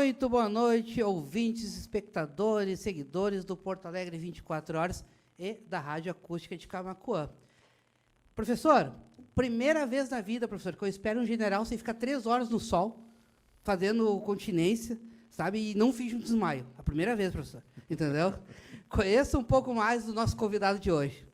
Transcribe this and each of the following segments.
Muito boa noite, ouvintes, espectadores, seguidores do Porto Alegre 24 Horas e da Rádio Acústica de Camaquã. Professor, primeira vez na vida, professor, que eu espero um general sem ficar 3 horas no sol, fazendo continência, sabe, e não fiz um desmaio. A primeira vez, professor, entendeu? Conheça um pouco mais do nosso convidado de hoje.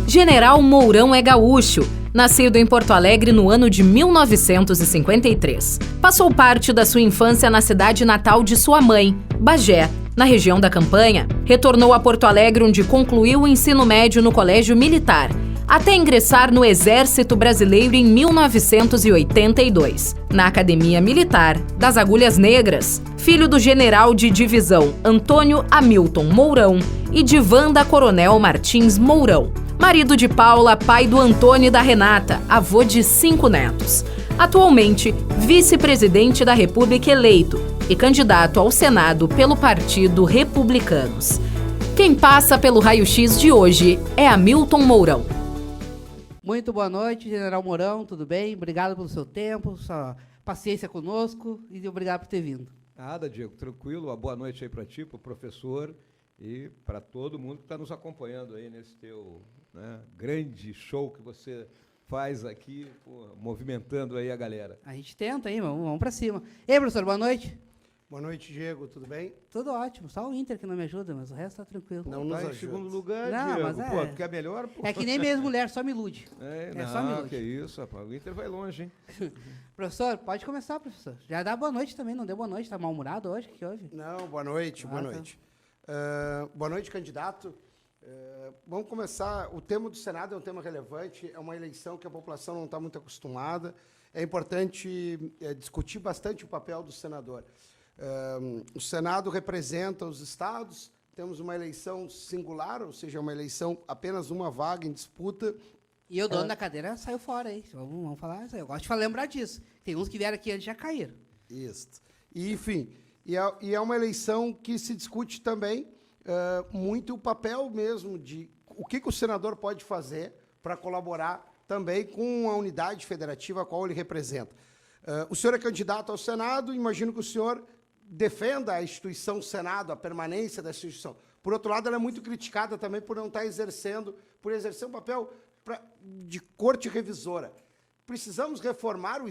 General Mourão é gaúcho, nascido em Porto Alegre no ano de 1953. Passou parte da sua infância na cidade natal de sua mãe, Bagé, na região da Campanha. Retornou a Porto Alegre, onde concluiu o ensino médio no Colégio Militar, até ingressar no Exército Brasileiro em 1982, na Academia Militar das Agulhas Negras. Filho do general de divisão Antônio Hamilton Mourão e de Wanda Coronel Martins Mourão. Marido de Paula, pai do Antônio e da Renata, avô de 5 netos. Atualmente, vice-presidente da República eleito e candidato ao Senado pelo Partido Republicanos. Quem passa pelo raio-x de hoje é Hamilton Mourão. Muito boa noite, General Mourão, tudo bem? Obrigado pelo seu tempo, sua paciência conosco e obrigado por ter vindo. Nada, Diego, tranquilo. Uma boa noite aí para ti, para o professor e para todo mundo que está nos acompanhando aí nesse teu grande show que você faz aqui, movimentando aí a galera. A gente tenta, hein? Vamos para cima. Ei, professor, boa noite. Boa noite, Diego, tudo bem? Tudo ótimo, só o Inter que não me ajuda, mas o resto tá tranquilo. Não nos ajuda. Em segundo lugar, Não, Diego, mas pô, quer melhor? Pô. É que nem minha mulher, só me ilude. Só me ilude. Que isso, rapaz, o Inter vai longe, hein? Professor, pode começar, professor. Já dá boa noite também, não deu boa noite, tá mal-humorado hoje? O que houve? Não, boa noite, boa noite. Boa noite, candidato. Vamos começar. O tema do Senado é um tema relevante, é uma eleição que a população não está muito acostumada. É importante discutir bastante o papel do senador. O Senado representa os estados, temos uma eleição singular, ou seja, uma eleição, apenas uma vaga em disputa. E o dono da cadeira saiu fora, hein? Vamos falar isso aí. Eu gosto de lembrar disso. Tem uns que vieram aqui antes já caíram. Isso. E, enfim, é uma eleição que se discute também muito o papel mesmo de o que o senador pode fazer para colaborar também com a unidade federativa a qual ele representa. O senhor é candidato ao Senado, imagino que o senhor defenda a instituição Senado, a permanência da instituição. Por outro lado, ela é muito criticada também por não estar exercendo, por exercer um papel de corte revisora. Precisamos reformar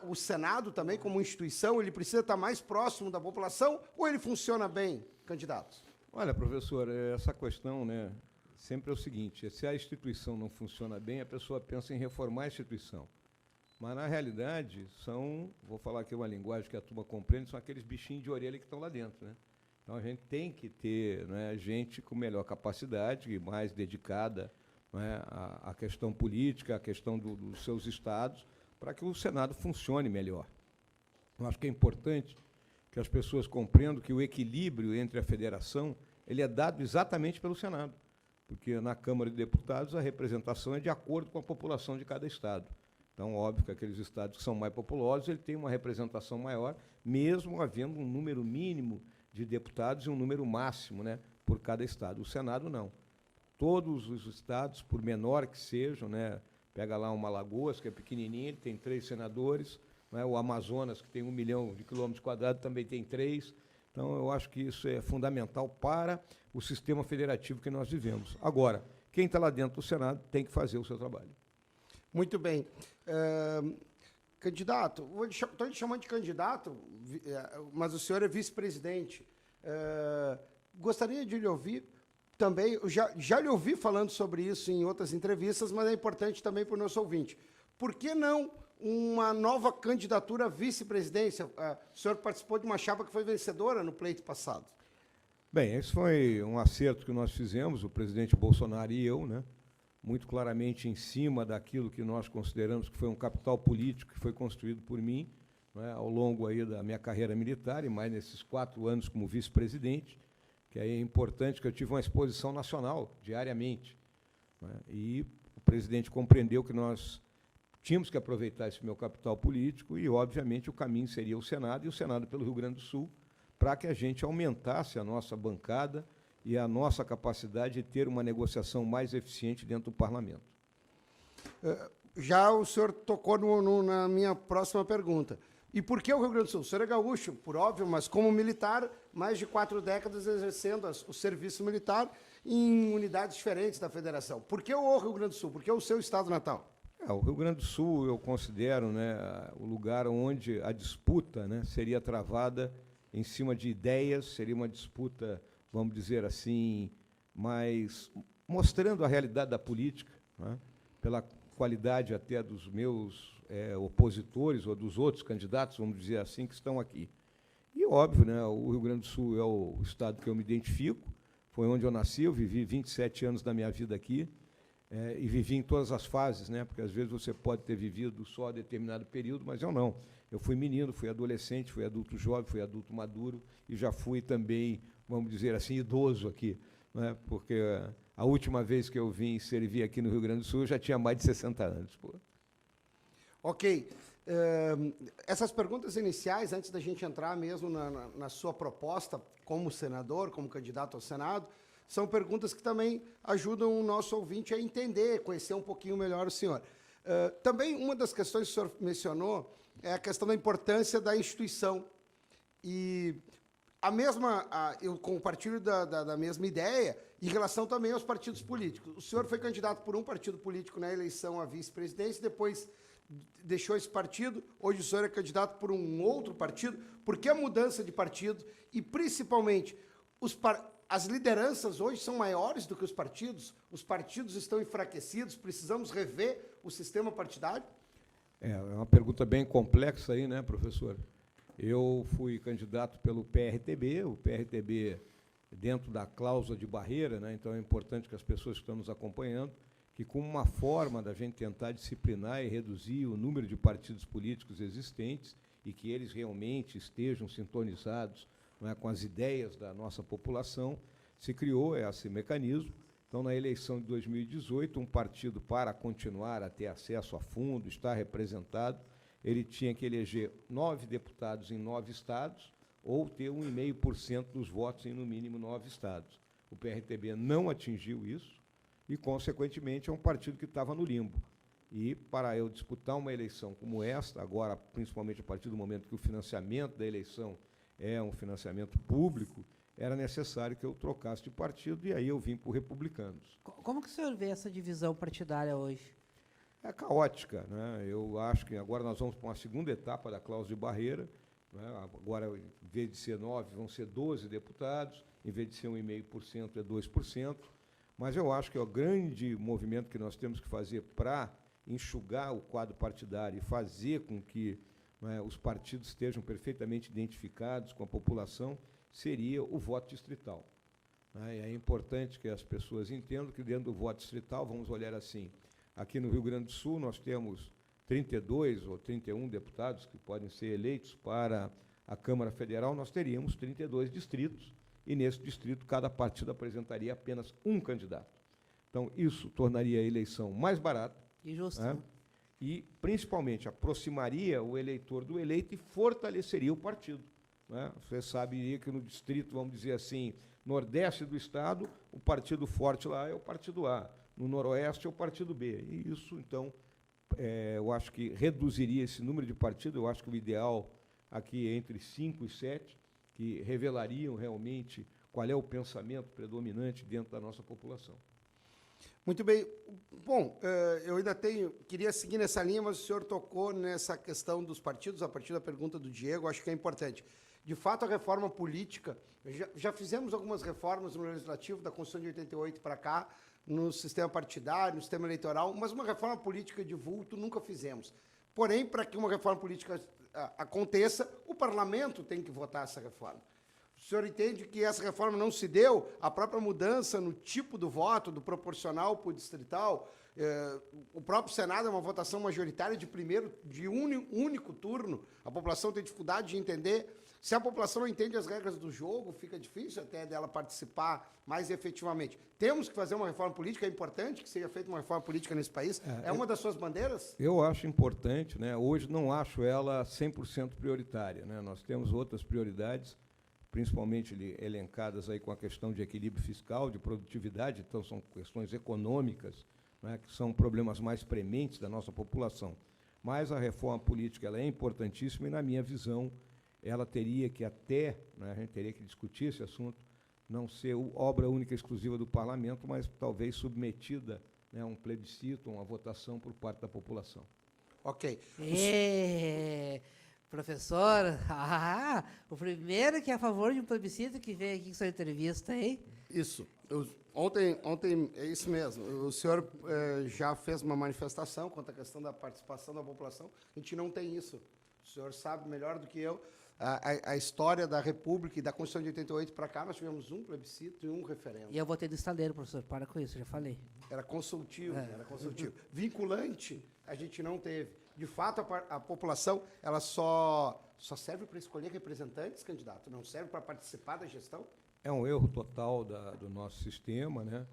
o Senado também como instituição? Ele precisa estar mais próximo da população ou ele funciona bem, candidato? Olha, professor, essa questão, sempre é o seguinte, se a instituição não funciona bem, a pessoa pensa em reformar a instituição. Mas, na realidade, vou falar aqui uma linguagem que a turma compreende, são aqueles bichinhos de orelha que estão lá dentro, né? Então, a gente tem que ter gente com melhor capacidade e mais dedicada à questão política, à questão dos seus estados, para que o Senado funcione melhor. Eu acho que é importante que as pessoas compreendam que o equilíbrio entre a federação ele é dado exatamente pelo Senado, porque na Câmara de Deputados a representação é de acordo com a população de cada estado. Então, óbvio que aqueles estados que são mais populosos, ele tem uma representação maior, mesmo havendo um número mínimo de deputados e um número máximo por cada estado. O Senado, não. Todos os estados, por menor que sejam, pega lá uma Alagoas, que é pequenininha, ele tem 3 senadores, o Amazonas, que tem 1 milhão de quilômetros quadrados, também tem 3. Então, eu acho que isso é fundamental para o sistema federativo que nós vivemos. Agora, quem está lá dentro do Senado tem que fazer o seu trabalho. Muito bem. Candidato, estou te chamando de candidato, mas o senhor é vice-presidente. Gostaria de lhe ouvir também, eu já lhe ouvi falando sobre isso em outras entrevistas, mas é importante também para o nosso ouvinte. Por que não uma nova candidatura à vice-presidência? O senhor participou de uma chapa que foi vencedora no pleito passado. Bem, esse foi um acerto que nós fizemos, o presidente Bolsonaro e eu, muito claramente em cima daquilo que nós consideramos que foi um capital político que foi construído por mim, ao longo aí da minha carreira militar, e mais nesses 4 anos como vice-presidente, que aí é importante que eu tive uma exposição nacional, diariamente. E o presidente compreendeu que nós tínhamos que aproveitar esse meu capital político e, obviamente, o caminho seria o Senado, e o Senado pelo Rio Grande do Sul, para que a gente aumentasse a nossa bancada e a nossa capacidade de ter uma negociação mais eficiente dentro do parlamento. Já o senhor tocou na minha próxima pergunta. E por que o Rio Grande do Sul? O senhor é gaúcho, por óbvio, mas como militar, mais de 4 décadas exercendo o serviço militar em unidades diferentes da federação. Por que o Rio Grande do Sul? Por que o seu estado natal? O Rio Grande do Sul, eu considero, né, o lugar onde a disputa, né, seria travada em cima de ideias, seria uma disputa, vamos dizer assim, mais mostrando a realidade da política, né, pela qualidade até dos meus opositores ou dos outros candidatos, vamos dizer assim, que estão aqui. E, óbvio, né, o Rio Grande do Sul é o estado que eu me identifico, foi onde eu nasci, eu vivi 27 anos da minha vida aqui, e vivi em todas as fases, né, porque às vezes você pode ter vivido só determinado período, mas eu não. Eu fui menino, fui adolescente, fui adulto jovem, fui adulto maduro, e já fui também, vamos dizer assim, idoso aqui, né, porque a última vez que eu vim servir aqui no Rio Grande do Sul, eu já tinha mais de 60 anos. Pô. Ok. Essas perguntas iniciais, antes da gente entrar mesmo na sua proposta como senador, como candidato ao Senado, são perguntas que também ajudam o nosso ouvinte a entender, conhecer um pouquinho melhor o senhor. Também uma das questões que o senhor mencionou é a questão da importância da instituição. E eu compartilho da mesma ideia em relação também aos partidos políticos. O senhor foi candidato por um partido político na eleição à vice-presidência, depois deixou esse partido, hoje o senhor é candidato por um outro partido. Por que a mudança de partido? E, principalmente, as lideranças hoje são maiores do que os partidos estão enfraquecidos, precisamos rever o sistema partidário? É uma pergunta bem complexa aí, né, professor? Eu fui candidato pelo PRTB, o PRTB dentro da cláusula de barreira, né, então é importante que as pessoas que estão nos acompanhando, que como uma forma da gente tentar disciplinar e reduzir o número de partidos políticos existentes e que eles realmente estejam sintonizados, não é, com as ideias da nossa população, se criou esse mecanismo. Então, na eleição de 2018, um partido, para continuar a ter acesso a fundo, estar representado, ele tinha que eleger 9 deputados em 9 estados ou ter 1,5% dos votos em, no mínimo, 9 estados. O PRTB não atingiu isso e, consequentemente, é um partido que estava no limbo. E, para eu disputar uma eleição como esta, agora, principalmente a partir do momento que o financiamento da eleição é um financiamento público, era necessário que eu trocasse de partido, e aí eu vim para o Republicanos. Como que o senhor vê essa divisão partidária hoje? É caótica, né? Eu acho que agora nós vamos para uma segunda etapa da cláusula de barreira, né? Agora, em vez de ser 9, vão ser 12 deputados, em vez de ser 1,5%, é 2%, mas eu acho que é o grande movimento que nós temos que fazer para enxugar o quadro partidário e fazer com que, né, os partidos estejam perfeitamente identificados com a população, seria o voto distrital. Né? É importante que as pessoas entendam que dentro do voto distrital, vamos olhar assim, aqui no Rio Grande do Sul nós temos 32 ou 31 deputados que podem ser eleitos para a Câmara Federal, nós teríamos 32 distritos, e nesse distrito cada partido apresentaria apenas um candidato. Então, isso tornaria a eleição mais barata. E justo. Né? E, principalmente, aproximaria o eleitor do eleito e fortaleceria o partido. Né? Você sabe que no distrito, vamos dizer assim, nordeste do estado, o partido forte lá é o partido A, no noroeste é o partido B. E isso, então, eu acho que reduziria esse número de partidos. Eu acho que o ideal aqui é entre 5 e 7, que revelariam realmente qual é o pensamento predominante dentro da nossa população. Muito bem. Bom, eu ainda queria seguir nessa linha, mas o senhor tocou nessa questão dos partidos, a partir da pergunta do Diego, acho que é importante. De fato, a reforma política, já fizemos algumas reformas no Legislativo, da Constituição de 88 para cá, no sistema partidário, no sistema eleitoral, mas uma reforma política de vulto nunca fizemos. Porém, para que uma reforma política aconteça, o parlamento tem que votar essa reforma. O senhor entende que essa reforma não se deu, a própria mudança no tipo do voto, do proporcional para o distrital, o próprio Senado é uma votação majoritária de único turno, a população tem dificuldade de entender. Se a população não entende as regras do jogo, fica difícil até dela participar mais efetivamente. Temos que fazer uma reforma política, é importante que seja feita uma reforma política nesse país. É uma das suas bandeiras? Eu acho importante, né? Hoje não acho ela 100% prioritária, né? Nós temos outras prioridades, principalmente elencadas aí com a questão de equilíbrio fiscal, de produtividade, então são questões econômicas, né, que são problemas mais prementes da nossa população. Mas a reforma política ela é importantíssima e, na minha visão, ela teria que até, né, a gente teria que discutir esse assunto, não ser obra única e exclusiva do parlamento, mas talvez submetida, né, a um plebiscito, a uma votação por parte da população. Ok. Professor, o primeiro que é a favor de um plebiscito que veio aqui com sua entrevista, hein? Isso. Ontem, é isso mesmo. O senhor já fez uma manifestação quanto à questão da participação da população. A gente não tem isso. O senhor sabe melhor do que eu. A história da República e da Constituição de 88 para cá, nós tivemos um plebiscito e um referendo. E eu votei no estaleiro, professor. Para com isso, já falei. Era consultivo, era consultivo. Vinculante, a gente não teve. De fato, a população ela só serve para escolher representantes, candidato, não serve para participar da gestão? É um erro total do nosso sistema, né?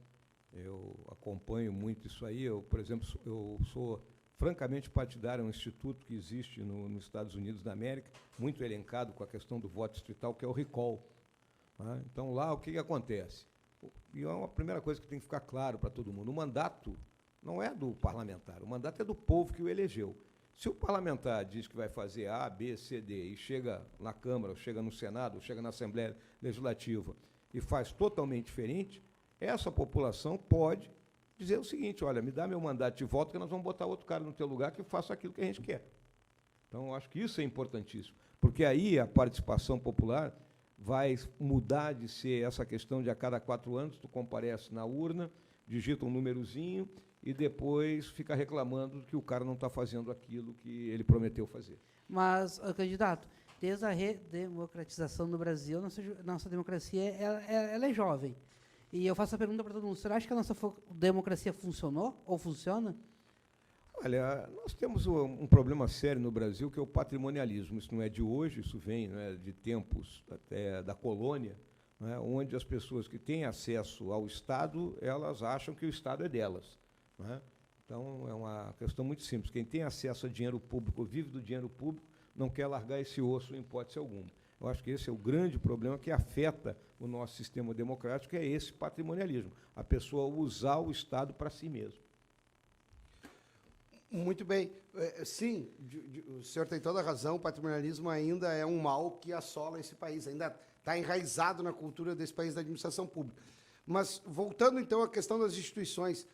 Eu acompanho muito isso aí. Eu, por exemplo, eu sou francamente partidário a um instituto que existe nos Estados Unidos da América, muito elencado com a questão do voto distrital, que é o recall. Né? Então, lá, o que acontece? E é uma primeira coisa que tem que ficar claro para todo mundo. O mandato não é do parlamentar, o mandato é do povo que o elegeu. Se o parlamentar diz que vai fazer A, B, C, D, e chega na Câmara, ou chega no Senado, ou chega na Assembleia Legislativa, e faz totalmente diferente, essa população pode dizer o seguinte: olha, me dá meu mandato de voto que nós vamos botar outro cara no teu lugar que faça aquilo que a gente quer. Então, eu acho que isso é importantíssimo, porque aí a participação popular vai mudar de ser essa questão de a cada 4 anos tu comparece na urna, digita um númerozinho e depois fica reclamando que o cara não está fazendo aquilo que ele prometeu fazer. Mas, candidato, desde a redemocratização no Brasil, nossa democracia ela é jovem. E eu faço a pergunta para todo mundo: você acha que a nossa democracia funcionou ou funciona? Olha, nós temos um problema sério no Brasil, que é o patrimonialismo. Isso não é de hoje, isso vem, né, de tempos até da colônia, né, onde as pessoas que têm acesso ao Estado, elas acham que o Estado é delas. Né? Então, é uma questão muito simples. Quem tem acesso a dinheiro público, vive do dinheiro público, não quer largar esse osso em hipótese alguma. Eu acho que esse é o grande problema que afeta o nosso sistema democrático, é esse patrimonialismo, a pessoa usar o Estado para si mesmo. Muito bem. Sim, o senhor tem toda a razão, o patrimonialismo ainda é um mal que assola esse país, ainda está enraizado na cultura desse país da administração pública. Mas, voltando, então, à questão das instituições,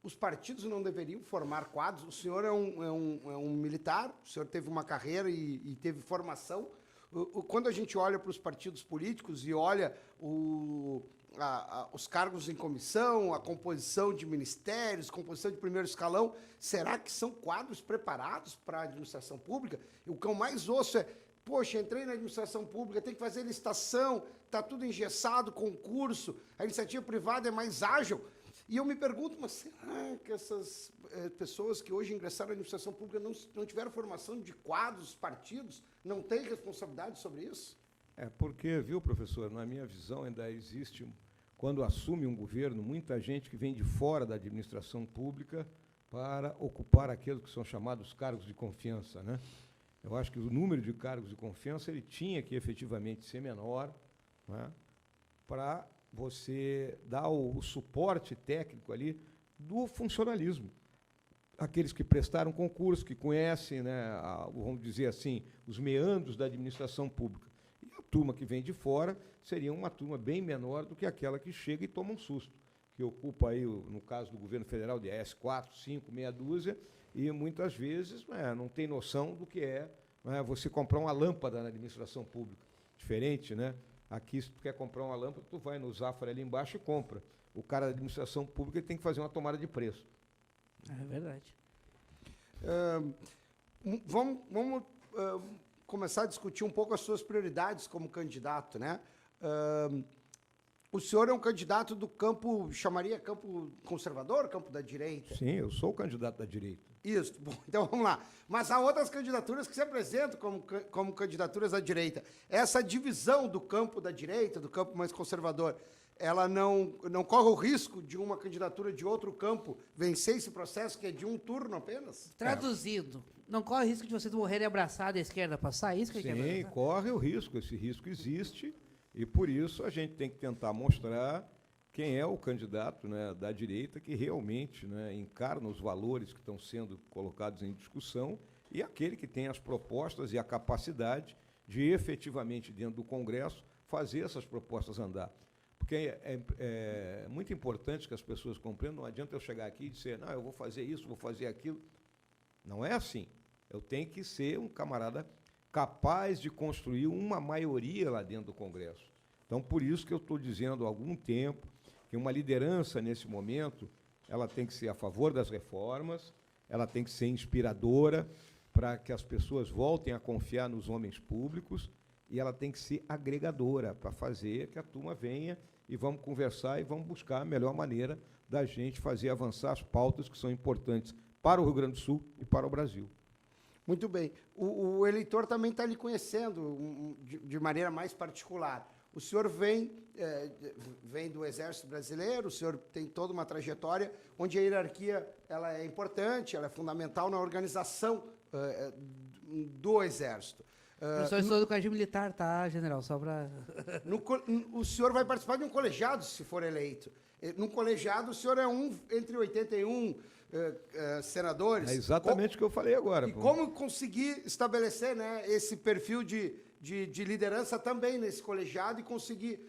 os partidos não deveriam formar quadros? O senhor é um militar, o senhor teve uma carreira e teve formação. Quando a gente olha para os partidos políticos e olha os cargos em comissão, a composição de ministérios, composição de primeiro escalão, será que são quadros preparados para a administração pública? O que eu mais ouço é: poxa, entrei na administração pública, tem que fazer licitação, está tudo engessado, concurso, a iniciativa privada é mais ágil. E eu me pergunto, mas será que essas pessoas que hoje ingressaram na administração pública não tiveram formação de quadros, partidos, não têm responsabilidade sobre isso? Porque, viu, professor, na minha visão ainda existe, quando assume um governo, muita gente que vem de fora da administração pública para ocupar aqueles que são chamados cargos de confiança, né? Eu acho que o número de cargos de confiança ele tinha que efetivamente ser menor, né, para você dar o suporte técnico ali do funcionalismo. Aqueles que prestaram concurso, que conhecem, né, vamos dizer assim, os meandros da administração pública. E a turma que vem de fora seria uma turma bem menor do que aquela que chega e toma um susto, que ocupa aí, no caso do governo federal, de 4, 5, meia dúzia, e muitas vezes não tem noção do que é você comprar uma lâmpada na administração pública. Diferente, né? Aqui, se tu quer comprar uma lâmpada, tu vai no Zafra ali embaixo e compra. O cara da administração pública ele tem que fazer uma tomada de preço. É verdade. Vamos começar a discutir um pouco as suas prioridades como candidato, né? O senhor é um candidato do campo, chamaria campo conservador, campo da direita? Sim, eu sou o candidato da direita. Isso, bom, então vamos lá. Mas há outras candidaturas que se apresentam como candidaturas da direita. Essa divisão do campo da direita, do campo mais conservador, ela não corre o risco de uma candidatura de outro campo vencer esse processo, que é de um turno apenas? Traduzindo, não corre o risco de vocês morrerem abraçados e a esquerda passar? Isso que ele quer Sim, passar? corre o risco, esse risco existe, e por isso a gente tem que tentar mostrar quem é o candidato, né, da direita que realmente, né, encarna os valores que estão sendo colocados em discussão e aquele que tem as propostas e a capacidade de efetivamente, dentro do Congresso, fazer essas propostas andar. Porque é muito importante que as pessoas compreendam, não adianta eu chegar aqui e dizer, não, eu vou fazer isso, vou fazer aquilo. Não é assim. Eu tenho que ser um camarada capaz de construir uma maioria lá dentro do Congresso. Então, por isso que eu estou dizendo há algum tempo que uma liderança, nesse momento, ela tem que ser a favor das reformas, ela tem que ser inspiradora para que as pessoas voltem a confiar nos homens públicos e ela tem que ser agregadora para fazer que a turma venha e vamos conversar e vamos buscar a melhor maneira da gente fazer avançar as pautas que são importantes para o Rio Grande do Sul e para o Brasil. Muito bem. O eleitor também está lhe conhecendo de maneira mais particular. O senhor vem do Exército Brasileiro, o senhor tem toda uma trajetória onde a hierarquia ela é importante, ela é fundamental na organização do Exército. Professor, eu sou do Colégio Militar, tá, general? Só para... O senhor vai participar de um colegiado, se for eleito. Num colegiado, o senhor é entre 81 senadores. É exatamente o que eu falei agora. E como conseguir estabelecer, né, esse perfil de liderança também nesse colegiado e conseguir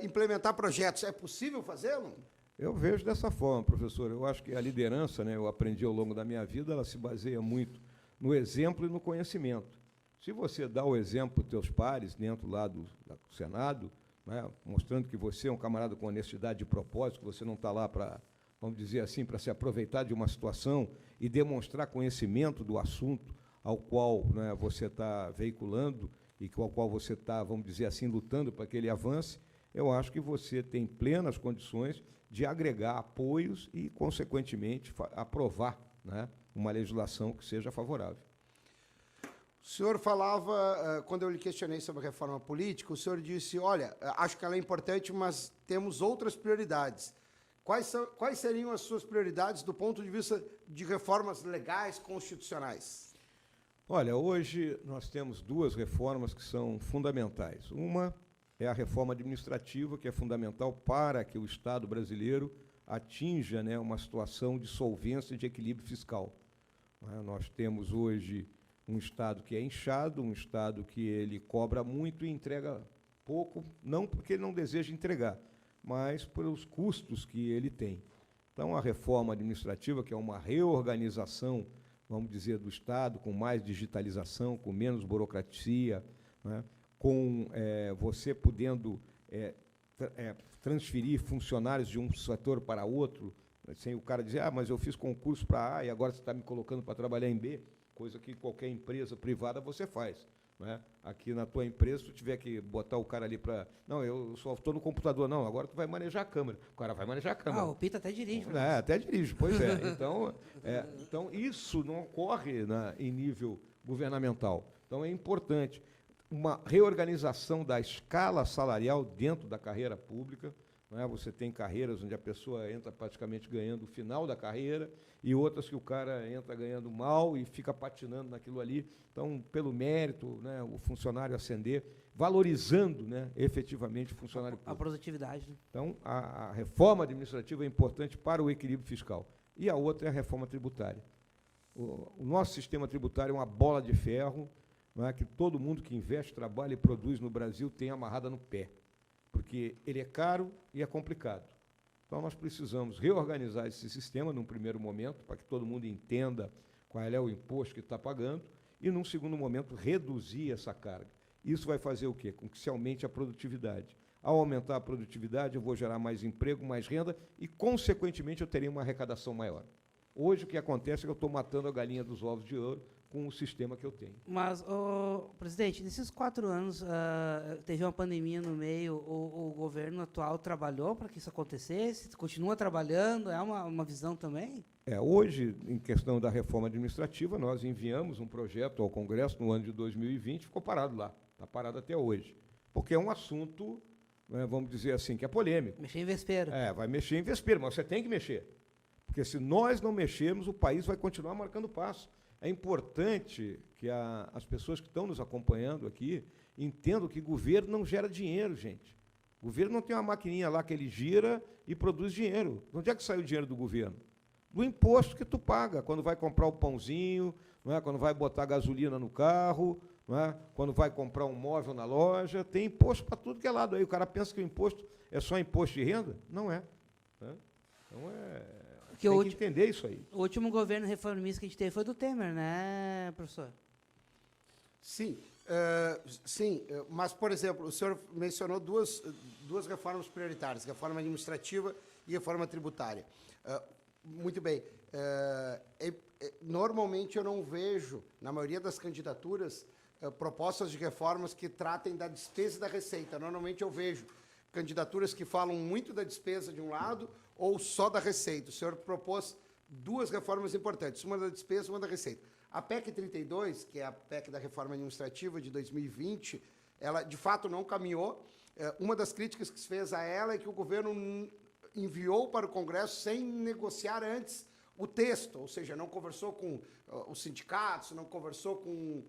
implementar projetos? É possível fazê-lo? Eu vejo dessa forma, professor. Eu acho que a liderança, né, eu aprendi ao longo da minha vida, ela se baseia muito no exemplo e no conhecimento. Se você dá o exemplo para os teus pares dentro lá do Senado, né, mostrando que você é um camarada com honestidade de propósito, que você não está lá para, vamos dizer assim, para se aproveitar de uma situação e demonstrar conhecimento do assunto ao qual, né, você está veiculando e com o qual você está, vamos dizer assim, lutando para que ele avance, eu acho que você tem plenas condições de agregar apoios e, consequentemente, aprovar, né, uma legislação que seja favorável. O senhor falava, quando eu lhe questionei sobre a reforma política, o senhor disse, olha, acho que ela é importante, mas temos outras prioridades. Quais seriam as suas prioridades do ponto de vista de reformas legais, constitucionais? Olha, hoje nós temos duas reformas que são fundamentais. Uma é a reforma administrativa, que é fundamental para que o Estado brasileiro atinja, né, uma situação de solvência e de equilíbrio fiscal. Nós temos hoje um Estado que é inchado, um Estado que ele cobra muito e entrega pouco, não porque ele não deseja entregar, mas pelos custos que ele tem. Então, a reforma administrativa, que é uma reorganização, vamos dizer, do Estado, com mais digitalização, com menos burocracia, né, com você podendo transferir funcionários de um setor para outro, sem o cara dizer, mas eu fiz concurso para A e agora você está me colocando para trabalhar em B, coisa que qualquer empresa privada você faz. Né? Aqui na tua empresa, se tu tiver que botar o cara ali para... Não, eu só estou no computador. Não, agora tu vai manejar a câmera. O cara vai manejar a câmera. O Pita até dirige. Até dirige, pois é. Então, isso não ocorre em nível governamental. Então, é importante uma reorganização da escala salarial dentro da carreira pública. Né? Você tem carreiras onde a pessoa entra praticamente ganhando o final da carreira e outras que o cara entra ganhando mal e fica patinando naquilo ali. Então, pelo mérito, né, o funcionário ascender, valorizando, né, efetivamente o funcionário público. A produtividade. Né? Então, a reforma administrativa é importante para o equilíbrio fiscal. E a outra é a reforma tributária. O nosso sistema tributário é uma bola de ferro, não é, que todo mundo que investe, trabalha e produz no Brasil tem amarrada no pé, porque ele é caro e é complicado. Então, nós precisamos reorganizar esse sistema num primeiro momento, para que todo mundo entenda qual é o imposto que está pagando, e, num segundo momento, reduzir essa carga. Isso vai fazer o quê? Com que se aumente a produtividade. Ao aumentar a produtividade, eu vou gerar mais emprego, mais renda, e, consequentemente, eu terei uma arrecadação maior. Hoje, o que acontece é que eu estou matando a galinha dos ovos de ouro com o sistema que eu tenho. Mas, presidente, nesses 4 anos, teve uma pandemia no meio, o governo atual trabalhou para que isso acontecesse? Continua trabalhando? É uma visão também? Hoje, em questão da reforma administrativa, nós enviamos um projeto ao Congresso no ano de 2020, ficou parado lá, está parado até hoje, porque é um assunto, né, vamos dizer assim, que é polêmico. Mexer em vespeiro. Vai mexer em vespeiro, mas você tem que mexer, porque se nós não mexermos, o país vai continuar marcando passo. É importante que as pessoas que estão nos acompanhando aqui entendam que governo não gera dinheiro, gente. O governo não tem uma maquininha lá que ele gira e produz dinheiro. De onde é que sai o dinheiro do governo? Do imposto que tu paga, quando vai comprar o pãozinho, não é? Quando vai botar gasolina no carro, não é? Quando vai comprar um móvel na loja, tem imposto para tudo que é lado. Aí o cara pensa que o imposto é só imposto de renda? Não é. Né? Então, tem que entender isso aí. O último governo reformista que a gente teve foi do Temer, né, professor? Sim, mas, por exemplo, o senhor mencionou duas reformas prioritárias, reforma administrativa e reforma tributária. Muito bem. Normalmente eu não vejo, na maioria das candidaturas, propostas de reformas que tratem da despesa e da receita. Normalmente eu vejo candidaturas que falam muito da despesa de um lado ou só da receita. O senhor propôs duas reformas importantes, uma da despesa e uma da receita. A PEC 32, que é a PEC da reforma administrativa de 2020, ela, de fato, não caminhou. Uma das críticas que se fez a ela é que o governo enviou para o Congresso sem negociar antes o texto, ou seja, não conversou com os sindicatos, não conversou com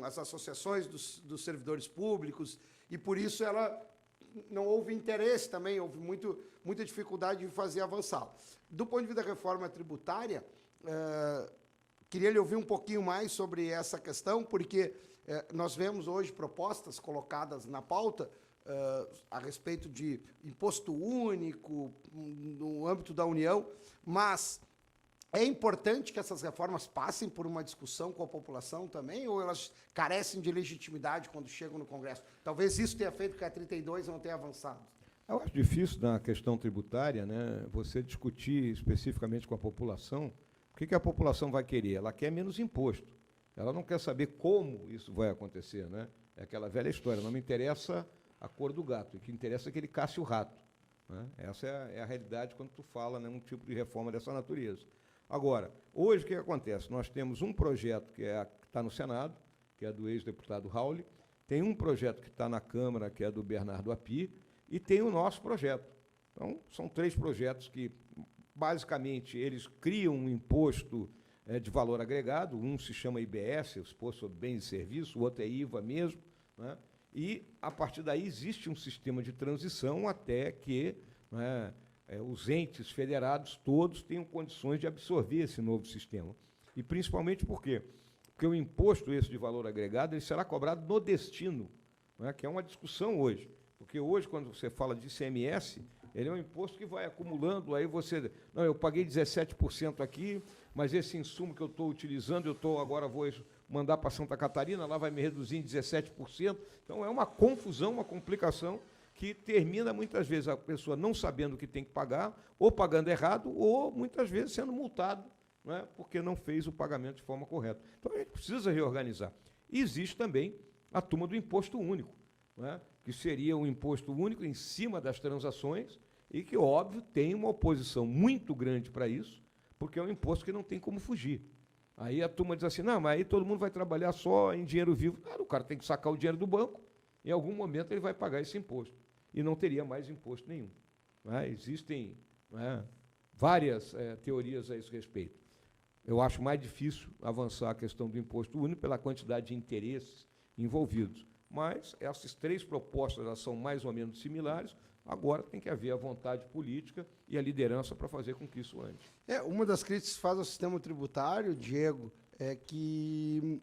as associações dos servidores públicos, e, por isso, ela não houve interesse também, houve muita dificuldade de fazer avançar. Do ponto de vista da reforma tributária, queria lhe ouvir um pouquinho mais sobre essa questão, porque nós vemos hoje propostas colocadas na pauta a respeito de imposto único no âmbito da União, mas é importante que essas reformas passem por uma discussão com a população também, ou elas carecem de legitimidade quando chegam no Congresso? Talvez isso tenha feito que a 32 não tenha avançado. Eu acho difícil, na questão tributária, né, você discutir especificamente com a população. O que a população vai querer? Ela quer menos imposto. Ela não quer saber como isso vai acontecer. Né? É aquela velha história, não me interessa a cor do gato, o que interessa é que ele casse o rato. Né? Essa é a realidade quando tu fala, né, um tipo de reforma dessa natureza. Agora, hoje o que acontece? Nós temos um projeto que está no Senado, que é do ex-deputado Raul, tem um projeto que está na Câmara, que é do Bernardo Api, e tem o nosso projeto. Então, são 3 projetos que, basicamente, eles criam um imposto de valor agregado, um se chama IBS, Imposto sobre Bens e Serviços, o outro é IVA mesmo, né? E, a partir daí, existe um sistema de transição até que, né, os entes federados todos tenham condições de absorver esse novo sistema. E, principalmente, por quê? Porque o imposto esse de valor agregado ele será cobrado no destino, né, que é uma discussão hoje. Porque hoje, quando você fala de ICMS, ele é um imposto que vai acumulando, aí você... Não, eu paguei 17% aqui, mas esse insumo que eu estou utilizando, agora vou mandar para Santa Catarina, lá vai me reduzir em 17%. Então, é uma confusão, uma complicação que termina, muitas vezes, a pessoa não sabendo o que tem que pagar, ou pagando errado, ou, muitas vezes, sendo multado, né, porque não fez o pagamento de forma correta. Então, a gente precisa reorganizar. E existe também a turma do imposto único, né, que seria um imposto único em cima das transações e que, óbvio, tem uma oposição muito grande para isso, porque é um imposto que não tem como fugir. Aí a turma diz assim, não, mas aí todo mundo vai trabalhar só em dinheiro vivo. Claro, o cara tem que sacar o dinheiro do banco, em algum momento ele vai pagar esse imposto, e não teria mais imposto nenhum. Né? Existem, né, várias teorias a esse respeito. Eu acho mais difícil avançar a questão do imposto único pela quantidade de interesses envolvidos. Mas essas 3 propostas elas são mais ou menos similares. Agora tem que haver a vontade política e a liderança para fazer com que isso ande. Uma das críticas que faz ao sistema tributário, Diego, é que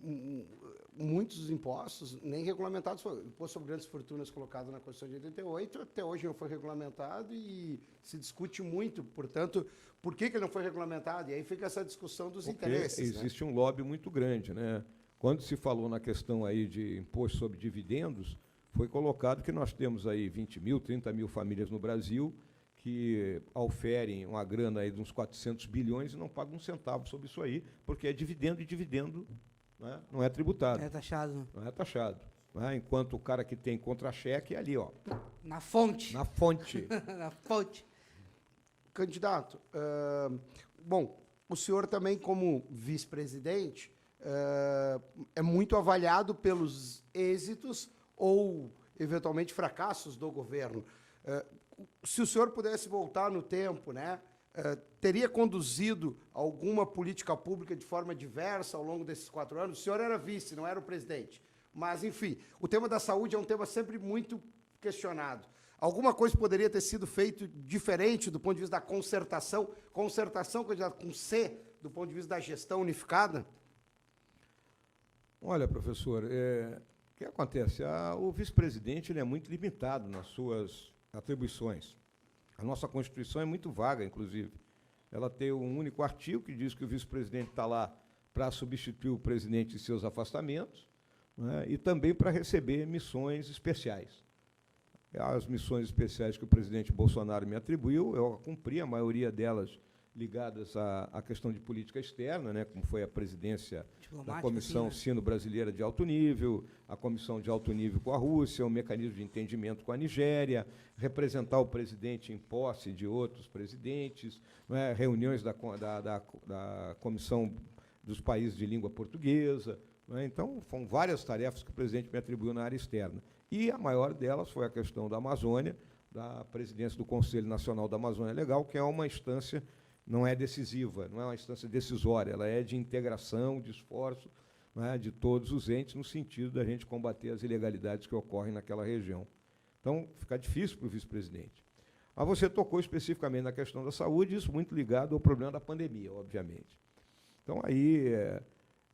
muitos dos impostos nem regulamentados foram. O imposto sobre grandes fortunas colocado na Constituição de 88, até hoje não foi regulamentado e se discute muito, portanto, por que ele não foi regulamentado? E aí fica essa discussão dos interesses. Existe, né, um lobby muito grande, né? Quando se falou na questão aí de imposto sobre dividendos, foi colocado que nós temos aí 20 mil, 30 mil famílias no Brasil que oferem uma grana aí de uns 400 bilhões e não pagam um centavo sobre isso aí, porque é dividendo e dividendo, né, não é tributado. É taxado. Não é taxado. Né? Enquanto o cara que tem contra-cheque é ali, ó. Na fonte. Na fonte. Na fonte. Candidato, bom, o senhor também como vice-presidente é muito avaliado pelos êxitos ou, eventualmente, fracassos do governo. Se o senhor pudesse voltar no tempo, né, teria conduzido alguma política pública de forma diversa ao longo desses 4 anos? O senhor era vice, não era o presidente. Mas, enfim, o tema da saúde é um tema sempre muito questionado. Alguma coisa poderia ter sido feito diferente do ponto de vista da concertação? Concertação, candidato, com C, do ponto de vista da gestão unificada? Olha, professor, o que acontece? O vice-presidente ele é muito limitado nas suas atribuições. A nossa Constituição é muito vaga, inclusive. Ela tem um único artigo que diz que o vice-presidente está lá para substituir o presidente em seus afastamentos, né, e também para receber missões especiais. As missões especiais que o presidente Bolsonaro me atribuiu, eu cumpri a maioria delas ligadas à questão de política externa, né, como foi a presidência da Comissão Sino-Brasileira de Alto Nível, a Comissão de Alto Nível com a Rússia, o mecanismo de entendimento com a Nigéria, representar o presidente em posse de outros presidentes, né, reuniões da Comissão dos Países de Língua Portuguesa. Né, então, foram várias tarefas que o presidente me atribuiu na área externa. E a maior delas foi a questão da Amazônia, da presidência do Conselho Nacional da Amazônia Legal, que é uma instância, não é decisiva, não é uma instância decisória, ela é de integração, de esforço, né, de todos os entes, no sentido da gente combater as ilegalidades que ocorrem naquela região. Então, fica difícil para o vice-presidente. Mas você tocou especificamente na questão da saúde, isso muito ligado ao problema da pandemia, obviamente. Então, aí,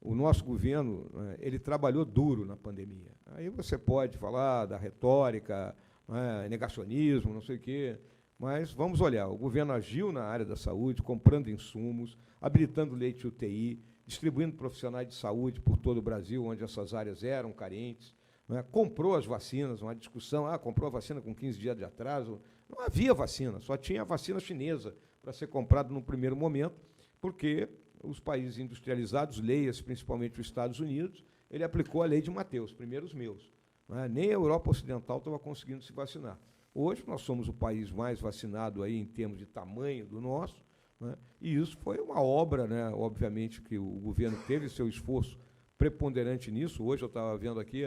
o nosso governo, né, ele trabalhou duro na pandemia. Aí você pode falar da retórica, né, negacionismo, não sei o quê, mas vamos olhar, o governo agiu na área da saúde, comprando insumos, habilitando leite UTI, distribuindo profissionais de saúde por todo o Brasil, onde essas áreas eram carentes, né, comprou as vacinas, uma discussão, comprou a vacina com 15 dias de atraso. Não havia vacina, só tinha a vacina chinesa para ser comprada no primeiro momento, porque os países industrializados, leia-se principalmente os Estados Unidos, ele aplicou a lei de Mateus, primeiros meus. Né? Nem a Europa Ocidental estava conseguindo se vacinar. Hoje, nós somos o país mais vacinado aí, em termos de tamanho do nosso, né? E isso foi uma obra, né? Obviamente, que o governo teve seu esforço preponderante nisso. Hoje, eu estava vendo aqui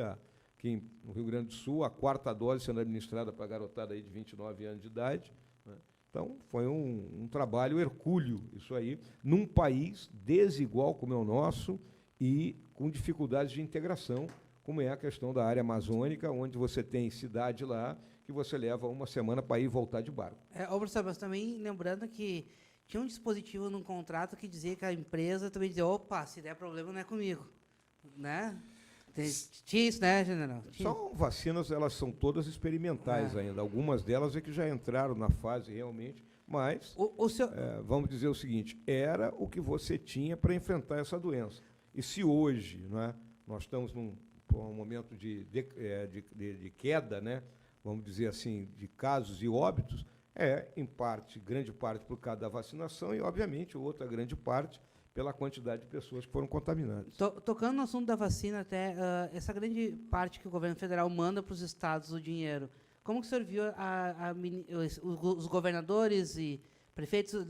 no Rio Grande do Sul, a 4ª dose sendo administrada para a garotada aí de 29 anos de idade. Né? Então, foi um trabalho hercúleo, isso aí, num país desigual como é o nosso e com dificuldades de integração, como é a questão da área amazônica, onde você tem cidade lá que você leva uma semana para ir e voltar de barco. Professor, mas também lembrando que tinha um dispositivo num contrato que dizia que a empresa também dizia, opa, se der problema não é comigo. Né? Tinha isso, né, general? São vacinas, elas são todas experimentais ainda. Algumas delas é que já entraram na fase realmente, mas vamos dizer o seguinte, era o que você tinha para enfrentar essa doença. E se hoje, né, nós estamos num momento de queda, né, vamos dizer assim, de casos e óbitos, em parte, grande parte por causa da vacinação e, obviamente, outra grande parte pela quantidade de pessoas que foram contaminadas. Tocando no assunto da vacina, até essa grande parte que o governo federal manda para os estados o dinheiro, como que o senhor viu os governadores e prefeitos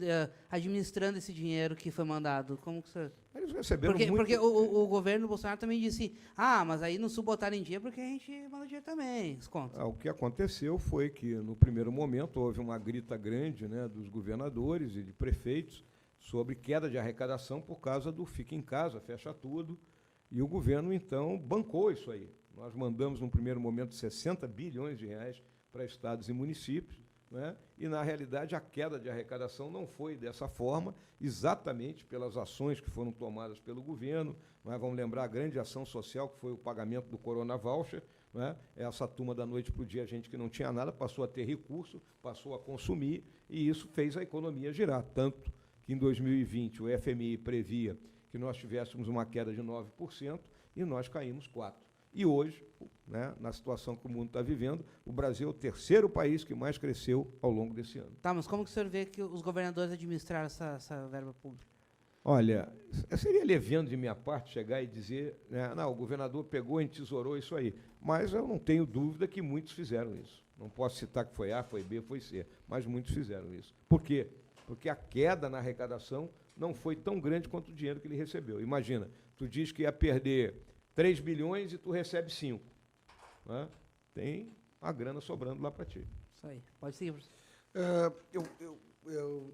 administrando esse dinheiro que foi mandado? Como que o senhor... Eles receberam porque o governo Bolsonaro também disse, mas aí no Sul botaram em dia porque a gente manda dinheiro também, as contas. O que aconteceu foi que, no primeiro momento, houve uma grita grande, né, dos governadores e de prefeitos sobre queda de arrecadação por causa do fica em casa, fecha tudo, e o governo, então, bancou isso aí. Nós mandamos, no primeiro momento, 60 bilhões de reais para estados e municípios, né? E, na realidade, a queda de arrecadação não foi dessa forma, exatamente pelas ações que foram tomadas pelo governo. Nós vamos lembrar a grande ação social, que foi o pagamento do Corona Voucher. Né? Essa turma, da noite para o dia, gente que não tinha nada, passou a ter recurso, passou a consumir, e isso fez a economia girar. Tanto que, em 2020, o FMI previa que nós tivéssemos uma queda de 9%, e nós caímos 4%. E hoje, né, na situação que o mundo está vivendo, o Brasil é o terceiro país que mais cresceu ao longo desse ano. Tá, mas como que o senhor vê que os governadores administraram essa verba pública? Olha, seria leviano de minha parte chegar e dizer, né, não, o governador pegou e entesourou isso aí. Mas eu não tenho dúvida que muitos fizeram isso. Não posso citar que foi A, foi B, foi C, mas muitos fizeram isso. Por quê? Porque a queda na arrecadação não foi tão grande quanto o dinheiro que ele recebeu. Imagina, tu diz que ia perder 3 bilhões e tu recebe 5. Né? Tem a grana sobrando lá para ti. Isso aí. Pode seguir, professor.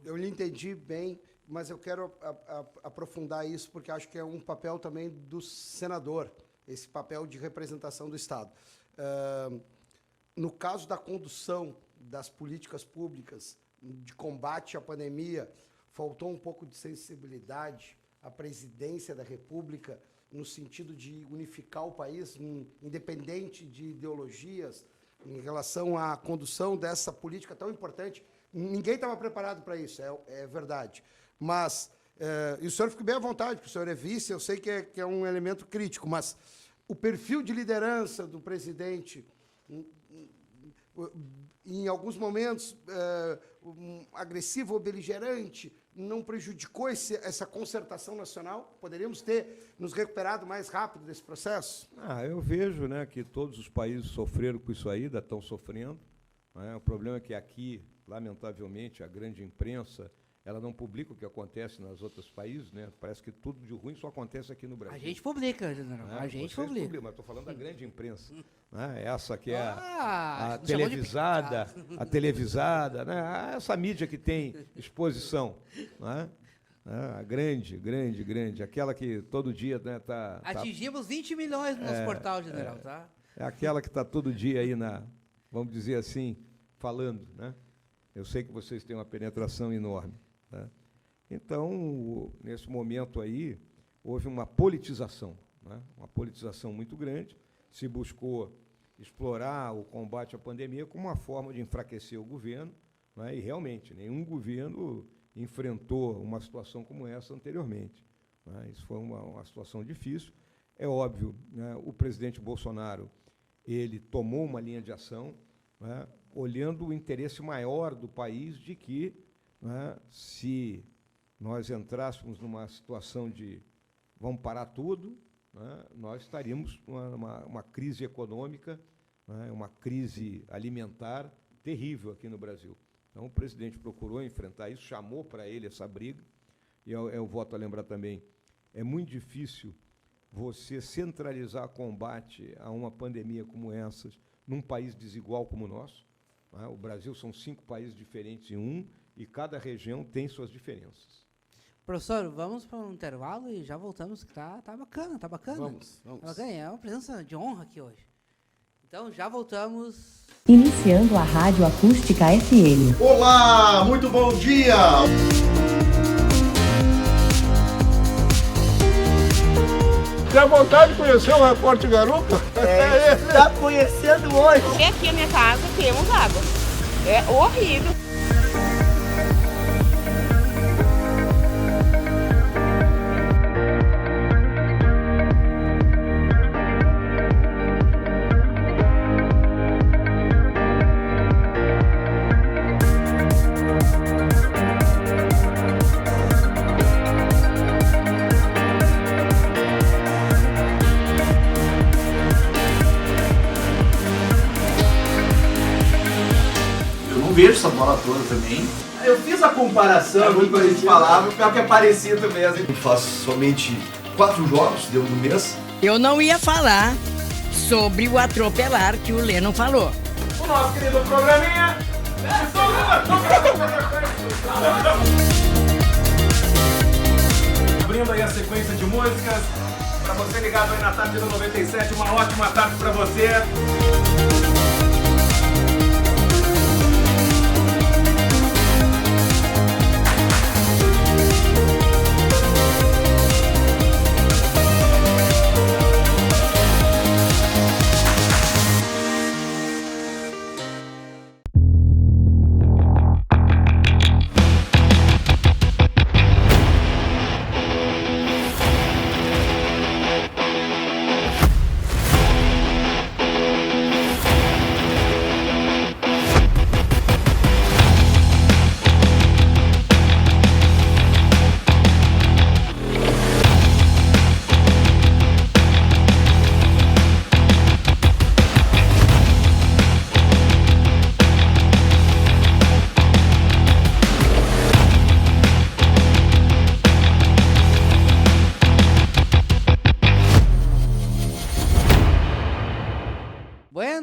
Eu lhe entendi bem, mas eu quero aprofundar isso, porque acho que é um papel também do senador, esse papel de representação do Estado. no caso da condução das políticas públicas de combate à pandemia, faltou um pouco de sensibilidade à presidência da República no sentido de unificar o país, independente de ideologias, em relação à condução dessa política tão importante. Ninguém estava preparado para isso, é verdade. Mas, e o senhor fique bem à vontade, porque o senhor é vice, eu sei que é um elemento crítico, mas o perfil de liderança do presidente, em alguns momentos, agressivo ou beligerante, não prejudicou essa concertação nacional? Poderíamos ter nos recuperado mais rápido desse processo? Eu vejo, né, que todos os países sofreram com isso aí, ainda estão sofrendo. Né? O problema é que aqui, lamentavelmente, a grande imprensa ela não publica o que acontece nos outros países, né? Parece que tudo de ruim só acontece aqui no Brasil. A gente publica, general. A gente publica. Mas estou falando da grande imprensa. Né? Essa que é a não chamou de televisada, né? Essa mídia que tem exposição. Né? A grande, aquela que todo dia, né, atingimos 20 milhões no nosso portal, general. Tá? É aquela que está todo dia aí vamos dizer assim, falando. Né? Eu sei que vocês têm uma penetração enorme. Né? Então, nesse momento aí, houve uma politização, né? Uma politização muito grande. Se buscou explorar o combate à pandemia como uma forma de enfraquecer o governo, né? E, realmente, nenhum governo enfrentou uma situação como essa anteriormente. Né? Isso foi uma situação difícil. É óbvio, né? O presidente Bolsonaro ele tomou uma linha de ação, né? Olhando o interesse maior do país de que, né, se nós entrássemos numa situação de vamos parar tudo, né, nós estaríamos numa crise econômica, né, uma crise alimentar terrível aqui no Brasil. Então, o presidente procurou enfrentar isso, chamou para ele essa briga, e eu volto a lembrar também, é muito difícil você centralizar combate a uma pandemia como essa num país desigual como o nosso. O Brasil são 5 países diferentes em um, e cada região tem suas diferenças. Professor, vamos para um intervalo e já voltamos, que tá bacana, tá bacana. Vamos. É uma presença de honra aqui hoje. Então, já voltamos. Iniciando a Rádio Acústica FM. Olá, muito bom dia! Tem vontade de conhecer o Repórter Garupa? Está conhecendo hoje. E aqui na minha casa temos água. É horrível. Vejo essa bola toda também. Eu fiz a comparação quando a gente falava, pior que é parecido mesmo. Eu faço somente 4 jogos dentro do mês. Eu não ia falar sobre o atropelar que o Leno falou. O nosso querido programinha. Abrindo aí a sequência de músicas. Pra você ligado aí na tarde do 97, uma ótima tarde pra você.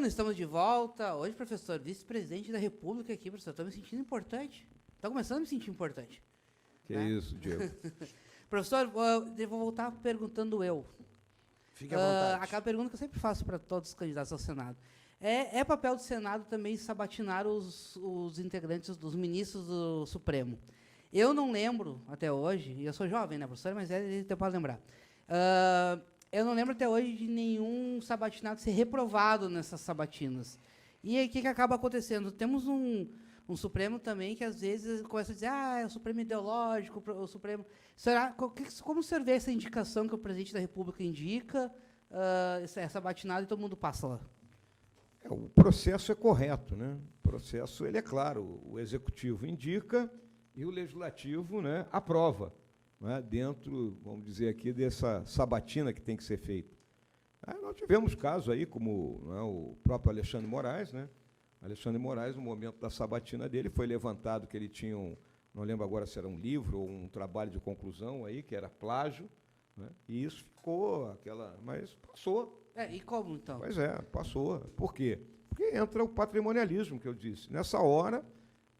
Estamos de volta. Hoje, professor, vice-presidente da República aqui, professor. Estou me sentindo importante. Estou começando a me sentir importante. Que isso, Diego. Professor, eu vou voltar perguntando eu. Fique à vontade. Aquela pergunta que eu sempre faço para todos os candidatos ao Senado. É papel do Senado também sabatinar os integrantes, dos ministros do Supremo. Eu não lembro até hoje, e eu sou jovem, né, professor, mas eu posso lembrar. Eu não lembro até hoje de nenhum sabatinado ser reprovado nessas sabatinas. E aí, o que acaba acontecendo? Temos um Supremo também que, às vezes, começa a dizer é o Supremo ideológico, o Supremo... Como o senhor vê essa indicação que o presidente da República indica, essa sabatinada, e todo mundo passa lá? O processo é correto, né? O processo ele é claro. O Executivo indica e o Legislativo, né, aprova, né, dentro, vamos dizer aqui, dessa sabatina que tem que ser feita. Nós tivemos casos aí, como, né, o próprio Alexandre Moraes, né? Alexandre Moraes, no momento da sabatina dele, foi levantado que ele tinha não lembro agora se era um livro ou um trabalho de conclusão aí, que era plágio, né? E isso ficou mas passou. E como, então? Pois é, passou. Por quê? Porque entra o patrimonialismo, que eu disse. Nessa hora,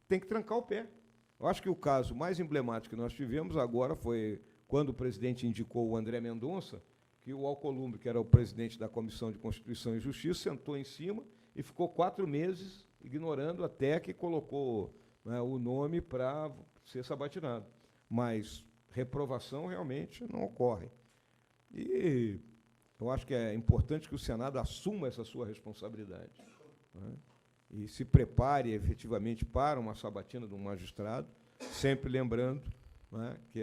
tem que trancar o pé. Eu acho que o caso mais emblemático que nós tivemos agora foi quando o presidente indicou o André Mendonça, que o Alcolumbre, que era o presidente da Comissão de Constituição e Justiça, sentou em cima e ficou 4 meses ignorando até que colocou, né, o nome para ser sabatinado. Mas reprovação realmente não ocorre. E eu acho que é importante que o Senado assuma essa sua responsabilidade, né, e se prepare efetivamente para uma sabatina de um magistrado, sempre lembrando, né, que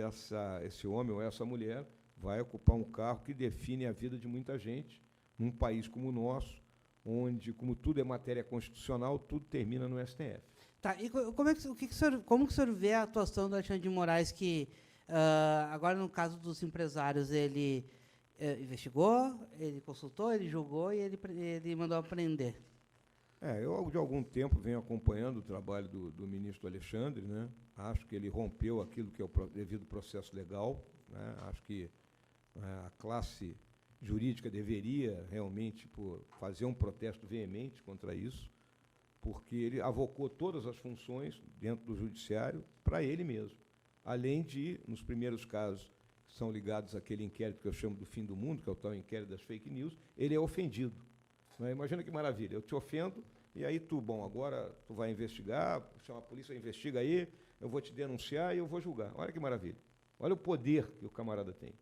esse homem ou essa mulher vai ocupar um cargo que define a vida de muita gente, num país como o nosso, onde, como tudo é matéria constitucional, tudo termina no STF. Tá, e como que o senhor vê a atuação do Alexandre de Moraes, que, agora, no caso dos empresários, ele investigou, ele consultou, ele julgou e ele mandou apreender? Eu, de algum tempo, venho acompanhando o trabalho do ministro Alexandre, né? Acho que ele rompeu aquilo que é o devido processo legal, né? Acho que a classe jurídica deveria realmente fazer um protesto veemente contra isso, porque ele avocou todas as funções dentro do judiciário para ele mesmo, além de, nos primeiros casos que são ligados àquele inquérito que eu chamo do fim do mundo, que é o tal inquérito das fake news, ele é ofendido. Imagina que maravilha, eu te ofendo, e aí agora tu vai investigar, chama a polícia, investiga aí, eu vou te denunciar e eu vou julgar. Olha que maravilha. Olha o poder que o camarada tem.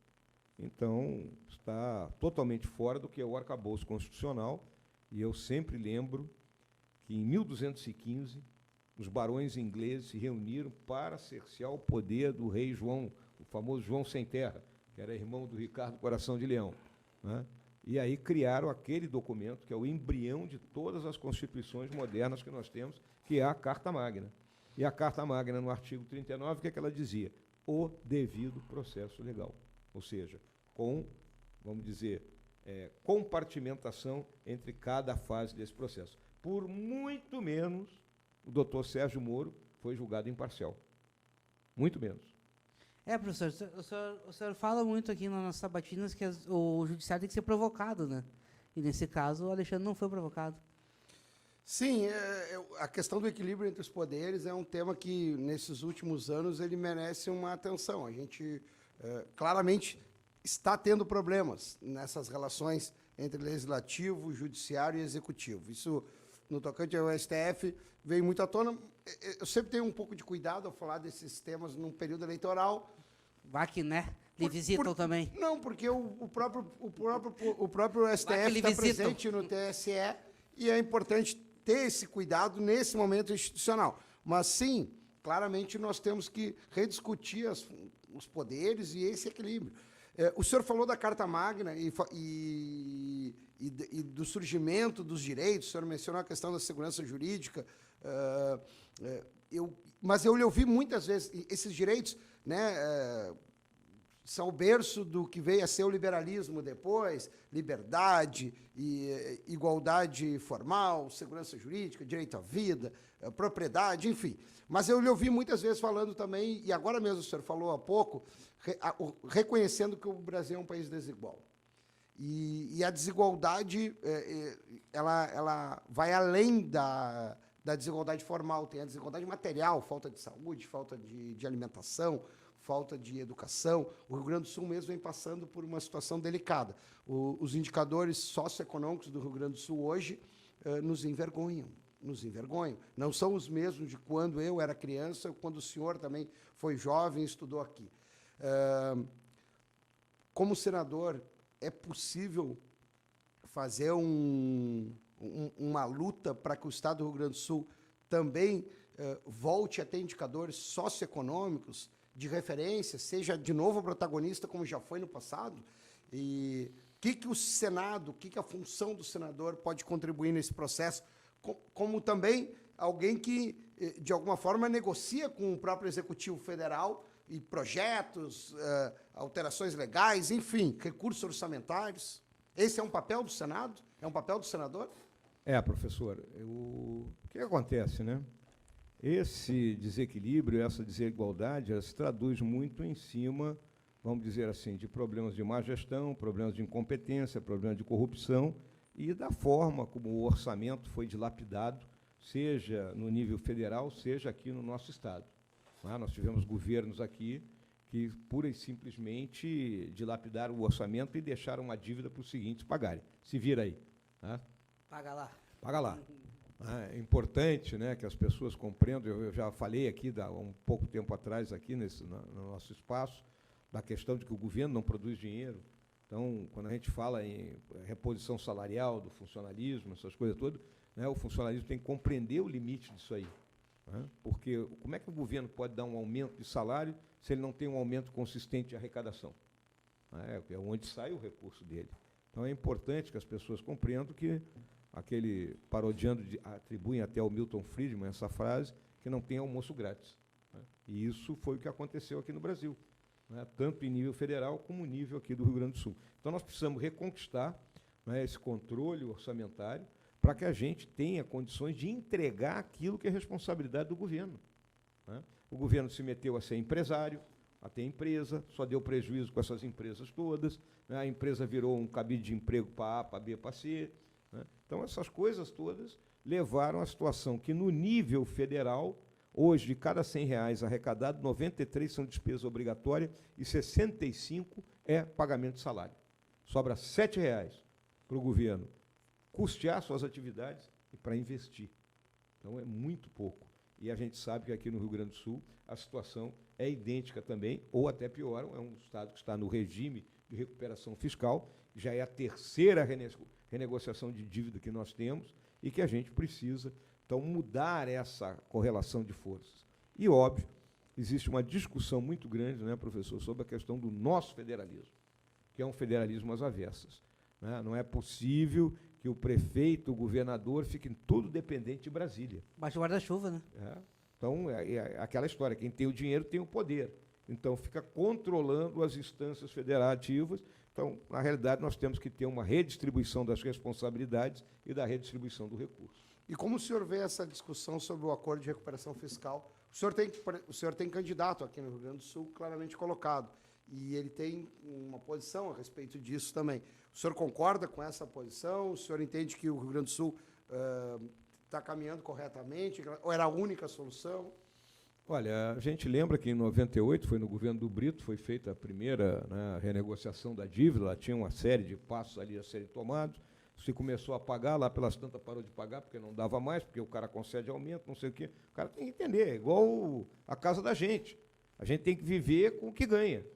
Então, está totalmente fora do que é o arcabouço constitucional, e eu sempre lembro que, em 1215, os barões ingleses se reuniram para cercear o poder do rei João, o famoso João Sem Terra, que era irmão do Ricardo Coração de Leão, né? E aí criaram aquele documento, que é o embrião de todas as constituições modernas que nós temos, que é a Carta Magna. E a Carta Magna, no artigo 39, o que é que ela dizia? O devido processo legal. Ou seja, com, vamos dizer, compartimentação entre cada fase desse processo. Por muito menos, o doutor Sérgio Moro foi julgado imparcial. Muito menos. Professor, o senhor fala muito aqui nas sabatinas que o judiciário tem que ser provocado, né? E, nesse caso, o Alexandre não foi provocado. Sim, a questão do equilíbrio entre os poderes é um tema que, nesses últimos anos, ele merece uma atenção. A gente, claramente, está tendo problemas nessas relações entre legislativo, judiciário e executivo. Isso, no tocante ao STF, veio muito à tona. Eu sempre tenho um pouco de cuidado ao falar desses temas num período eleitoral. Vai que, né? Lhe visitam também. Não, porque o próprio STF está presente no TSE e é importante ter esse cuidado nesse momento institucional. Mas, sim, claramente nós temos que rediscutir os poderes e esse equilíbrio. O senhor falou da Carta Magna e do surgimento dos direitos, o senhor mencionou a questão da segurança jurídica, mas eu lhe ouvi muitas vezes, esses direitos, né, são o berço do que veio a ser o liberalismo depois, liberdade, igualdade formal, segurança jurídica, direito à vida, propriedade, enfim. Mas eu lhe ouvi muitas vezes falando também, e agora mesmo o senhor falou há pouco, reconhecendo que o Brasil é um país desigual. E a desigualdade, ela vai além da desigualdade formal, tem a desigualdade material, falta de saúde, falta de alimentação, falta de educação. O Rio Grande do Sul mesmo vem passando por uma situação delicada. Os indicadores socioeconômicos do Rio Grande do Sul hoje nos envergonham. Nos envergonham. Não são os mesmos de quando eu era criança, quando o senhor também foi jovem e estudou aqui. Como senador, é possível fazer uma luta para que o Estado do Rio Grande do Sul também volte a ter indicadores socioeconômicos de referência, seja de novo protagonista, como já foi no passado? E o que o Senado, o que a função do senador pode contribuir nesse processo, como também alguém que, de alguma forma, negocia com o próprio Executivo Federal e projetos, alterações legais, enfim, recursos orçamentários? Esse é um papel do Senado? É um papel do senador? Professor, o que acontece, né? Esse desequilíbrio, essa desigualdade, ela se traduz muito em cima, vamos dizer assim, de problemas de má gestão, problemas de incompetência, problemas de corrupção e da forma como o orçamento foi dilapidado, seja no nível federal, seja aqui no nosso Estado. Nós tivemos governos aqui que, pura e simplesmente, dilapidaram o orçamento e deixaram uma dívida para os seguintes pagarem. Se vira aí. Paga lá. Paga lá. É importante, né, que as pessoas compreendam, eu já falei aqui há um pouco tempo atrás, aqui no nosso espaço, da questão de que o governo não produz dinheiro. Então, quando a gente fala em reposição salarial do funcionalismo, essas coisas todas, né, o funcionalismo tem que compreender o limite disso aí. Né, porque como é que o governo pode dar um aumento de salário se ele não tem um aumento consistente de arrecadação? É onde sai o recurso dele. Então, é importante que as pessoas compreendam que aquele parodiando, atribuem até ao Milton Friedman essa frase, que não tem almoço grátis. Né? E isso foi o que aconteceu aqui no Brasil, né? Tanto em nível federal como nível aqui do Rio Grande do Sul. Então, nós precisamos reconquistar, né, esse controle orçamentário para que a gente tenha condições de entregar aquilo que é responsabilidade do governo. Né? O governo se meteu a ser empresário, a ter empresa, só deu prejuízo com essas empresas todas, né? A empresa virou um cabide de emprego para A, para B, para C. Né? Então, essas coisas todas levaram à situação que, no nível federal, hoje, de cada R$100 arrecadado, 93 são despesa obrigatória e 65 é pagamento de salário. Sobra R$7 para o governo custear suas atividades e para investir. Então, é muito pouco. E a gente sabe que aqui no Rio Grande do Sul a situação é idêntica também, ou até pior, é um estado que está no regime de recuperação fiscal, já é a terceira renegociação de dívida que nós temos e que a gente precisa, então, mudar essa correlação de forças. E, óbvio, existe uma discussão muito grande, né, professor, sobre a questão do nosso federalismo, que é um federalismo às avessas. Né? Não é possível que o prefeito, o governador, fiquem tudo dependente de Brasília. Baixo guarda-chuva, né? Então, é aquela história, quem tem o dinheiro tem o poder. Então, fica controlando as instâncias federativas. Então, na realidade, nós temos que ter uma redistribuição das responsabilidades e da redistribuição do recurso. E como o senhor vê essa discussão sobre o acordo de recuperação fiscal? O senhor tem candidato aqui no Rio Grande do Sul claramente colocado, e ele tem uma posição a respeito disso também. O senhor concorda com essa posição? O senhor entende que o Rio Grande do Sul está caminhando corretamente? Ou era a única solução? Olha, a gente lembra que em 98, foi no governo do Brito, foi feita a primeira, né, renegociação da dívida, lá tinha uma série de passos ali a serem tomados, se começou a pagar, lá pelas tantas parou de pagar, porque não dava mais, porque o cara concede aumento, não sei o quê. O cara tem que entender, é igual a casa da gente. A gente tem que viver com o que ganha.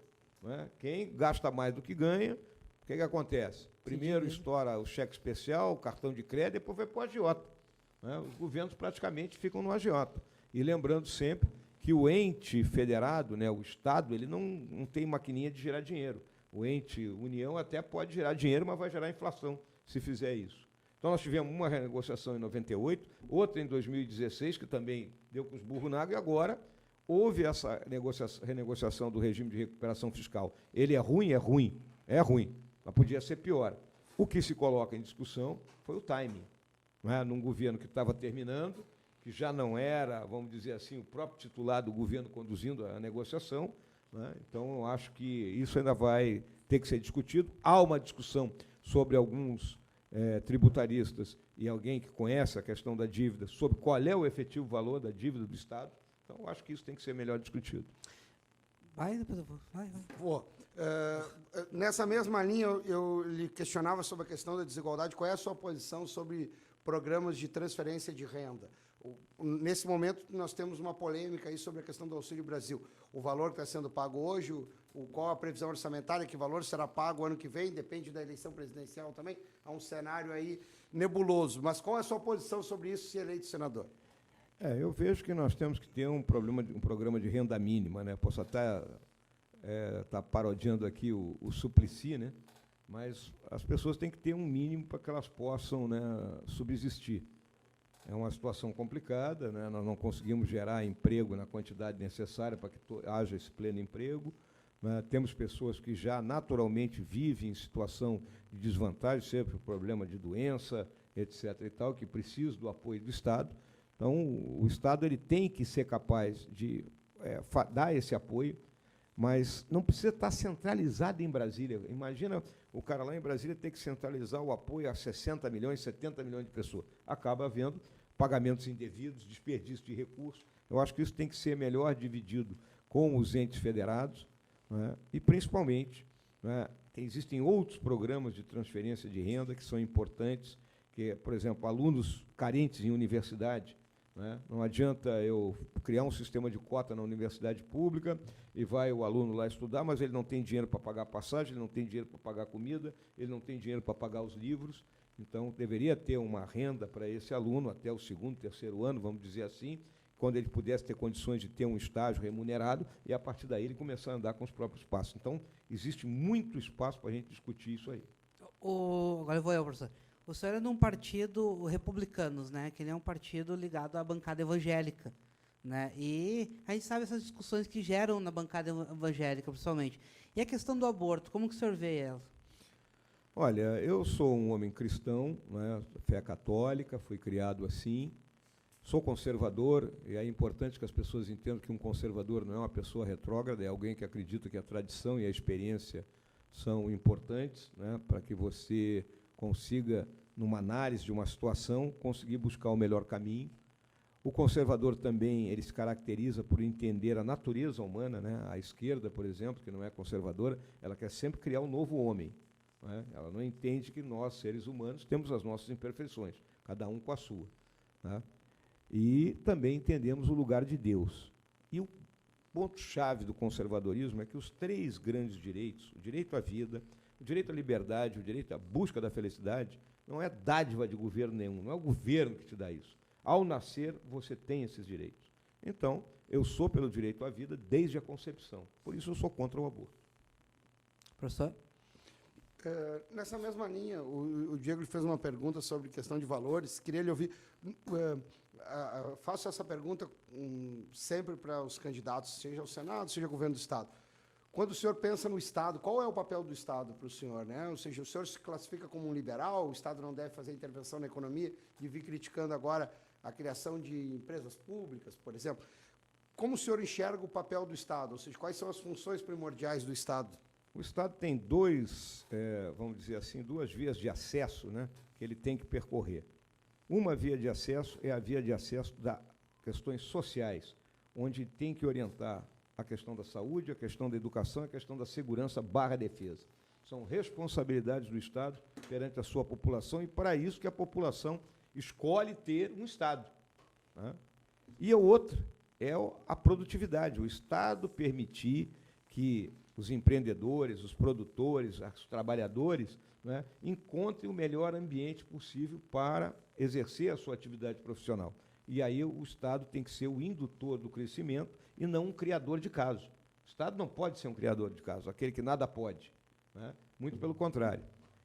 Né? Quem gasta mais do que ganha, o que acontece? Primeiro estoura o cheque especial, o cartão de crédito, depois vai para o agiota. Né? Os governos praticamente ficam no agiota. E lembrando sempre que o ente federado, né, o Estado, ele não tem maquininha de gerar dinheiro. O ente União até pode gerar dinheiro, mas vai gerar inflação se fizer isso. Então, nós tivemos uma renegociação em 98, outra em 2016, que também deu com os burros na água, e agora houve essa renegociação do regime de recuperação fiscal. Ele é ruim? É ruim. É ruim, mas podia ser pior. O que se coloca em discussão foi o timing. Não é? Num governo que estava terminando, que já não era, vamos dizer assim, o próprio titular do governo conduzindo a negociação. Né? Então, eu acho que isso ainda vai ter que ser discutido. Há uma discussão sobre alguns tributaristas e alguém que conhece a questão da dívida, sobre qual é o efetivo valor da dívida do Estado. Então, eu acho que isso tem que ser melhor discutido. Vai, depois eu vou. Vai. Nessa mesma linha, eu lhe questionava sobre a questão da desigualdade. Qual é a sua posição sobre programas de transferência de renda. Nesse momento, nós temos uma polêmica aí sobre a questão do Auxílio Brasil. O valor que está sendo pago hoje, qual a previsão orçamentária, que valor será pago ano que vem, depende da eleição presidencial também. Há um cenário aí nebuloso. Mas qual é a sua posição sobre isso, se eleito senador? Eu vejo que nós temos que ter um programa de renda mínima, né? Posso até estar parodiando aqui o Suplicy, né? Mas as pessoas têm que ter um mínimo para que elas possam, né, subsistir. É uma situação complicada, né? Nós não conseguimos gerar emprego na quantidade necessária para que haja esse pleno emprego, né? Temos pessoas que já naturalmente vivem em situação de desvantagem, seja por problema de doença, etc. e tal, que precisam do apoio do Estado. Então, o Estado ele tem que ser capaz de dar esse apoio, mas não precisa estar centralizado em Brasília. Imagina o cara lá em Brasília ter que centralizar o apoio a 60 milhões, 70 milhões de pessoas. Acaba havendo pagamentos indevidos, desperdício de recursos. Eu acho que isso tem que ser melhor dividido com os entes federados, né? E, principalmente, né, existem outros programas de transferência de renda que são importantes, que, por exemplo, alunos carentes em universidade, né? Não adianta eu criar um sistema de cota na universidade pública e vai o aluno lá estudar, mas ele não tem dinheiro para pagar a passagem, ele não tem dinheiro para pagar a comida, ele não tem dinheiro para pagar os livros. Então, deveria ter uma renda para esse aluno até o 2º, 3º ano, vamos dizer assim, quando ele pudesse ter condições de ter um estágio remunerado e, a partir daí, ele começar a andar com os próprios passos. Então, existe muito espaço para a gente discutir isso aí. Agora eu vou, professor. O senhor é de um partido, Republicanos, né, que ele é um partido ligado à bancada evangélica, né, e a gente sabe essas discussões que geram na bancada evangélica, principalmente. E a questão do aborto, como que o senhor vê ela? Olha, eu sou um homem cristão, né, fé católica, fui criado assim, sou conservador, e é importante que as pessoas entendam que um conservador não é uma pessoa retrógrada, é alguém que acredita que a tradição e a experiência são importantes, né, para que você consiga, numa análise de uma situação, conseguir buscar o melhor caminho. O conservador também ele se caracteriza por entender a natureza humana, né? A esquerda, por exemplo, que não é conservadora, ela quer sempre criar um novo homem, né? Ela não entende que nós, seres humanos, temos as nossas imperfeições, cada um com a sua, né? E também entendemos o lugar de Deus. E o ponto-chave do conservadorismo é que os 3 grandes direitos, o direito à vida, o direito à liberdade, o direito à busca da felicidade, não é dádiva de governo nenhum, não é o governo que te dá isso. Ao nascer, você tem esses direitos. Então, eu sou pelo direito à vida desde a concepção. Por isso, eu sou contra o aborto. Professor? Nessa mesma linha, o Diego fez uma pergunta sobre questão de valores. Queria lhe ouvir. Faço essa pergunta sempre para os candidatos, seja ao Senado, seja ao governo do Estado. Quando o senhor pensa no Estado, qual é o papel do Estado para o senhor, né? Ou seja, o senhor se classifica como um liberal, o Estado não deve fazer intervenção na economia, e vir criticando agora a criação de empresas públicas, por exemplo. Como o senhor enxerga o papel do Estado? Ou seja, quais são as funções primordiais do Estado? O Estado tem vamos dizer assim, 2 vias de acesso, né, que ele tem que percorrer. Uma via de acesso é a via de acesso das questões sociais, onde tem que orientar a questão da saúde, a questão da educação, a questão da segurança / defesa. São responsabilidades do Estado perante a sua população e para isso que a população escolhe ter um Estado, né? E a outra é a produtividade, o Estado permitir que os empreendedores, os produtores, os trabalhadores, né, encontrem o melhor ambiente possível para exercer a sua atividade profissional. E aí o Estado tem que ser o indutor do crescimento e não um criador de casos. O Estado não pode ser um criador de casos, aquele que nada pode, né? Muito pelo contrário.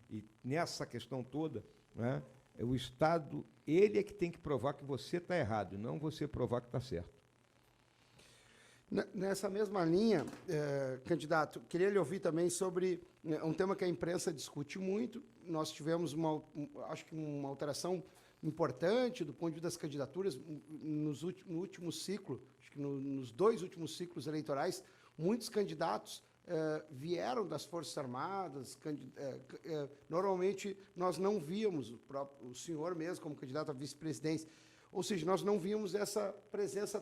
E nessa questão toda, né, o Estado, ele é que tem que provar que você está errado, e não você provar que está certo. Nessa mesma linha, candidato, queria lhe ouvir também sobre um tema que a imprensa discute muito. Nós tivemos, acho que uma alteração importante do ponto de vista das candidaturas no último ciclo, acho que nos 2 últimos ciclos eleitorais, muitos candidatos vieram das Forças Armadas. Normalmente, nós não víamos o senhor mesmo como candidato à vice-presidência. Ou seja, nós não víamos essa presença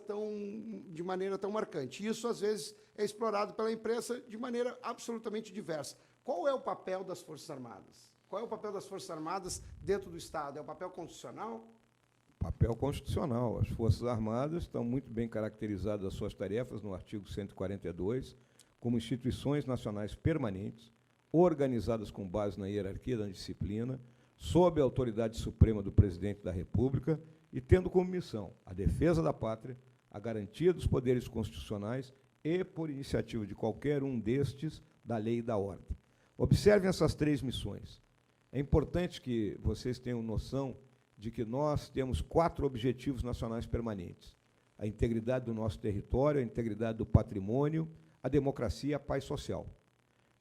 de maneira tão marcante. Isso, às vezes, é explorado pela imprensa de maneira absolutamente diversa. Qual é o papel das Forças Armadas? Qual é o papel das Forças Armadas dentro do Estado? É o papel constitucional? Papel constitucional. As Forças Armadas estão muito bem caracterizadas as suas tarefas no artigo 142, como instituições nacionais permanentes, organizadas com base na hierarquia da disciplina, sob a autoridade suprema do Presidente da República e tendo como missão a defesa da pátria, a garantia dos poderes constitucionais e, por iniciativa de qualquer um destes, da lei e da ordem. Observem essas 3 missões. É importante que vocês tenham noção de que nós temos 4 objetivos nacionais permanentes: a integridade do nosso território, a integridade do patrimônio, a democracia e a paz social.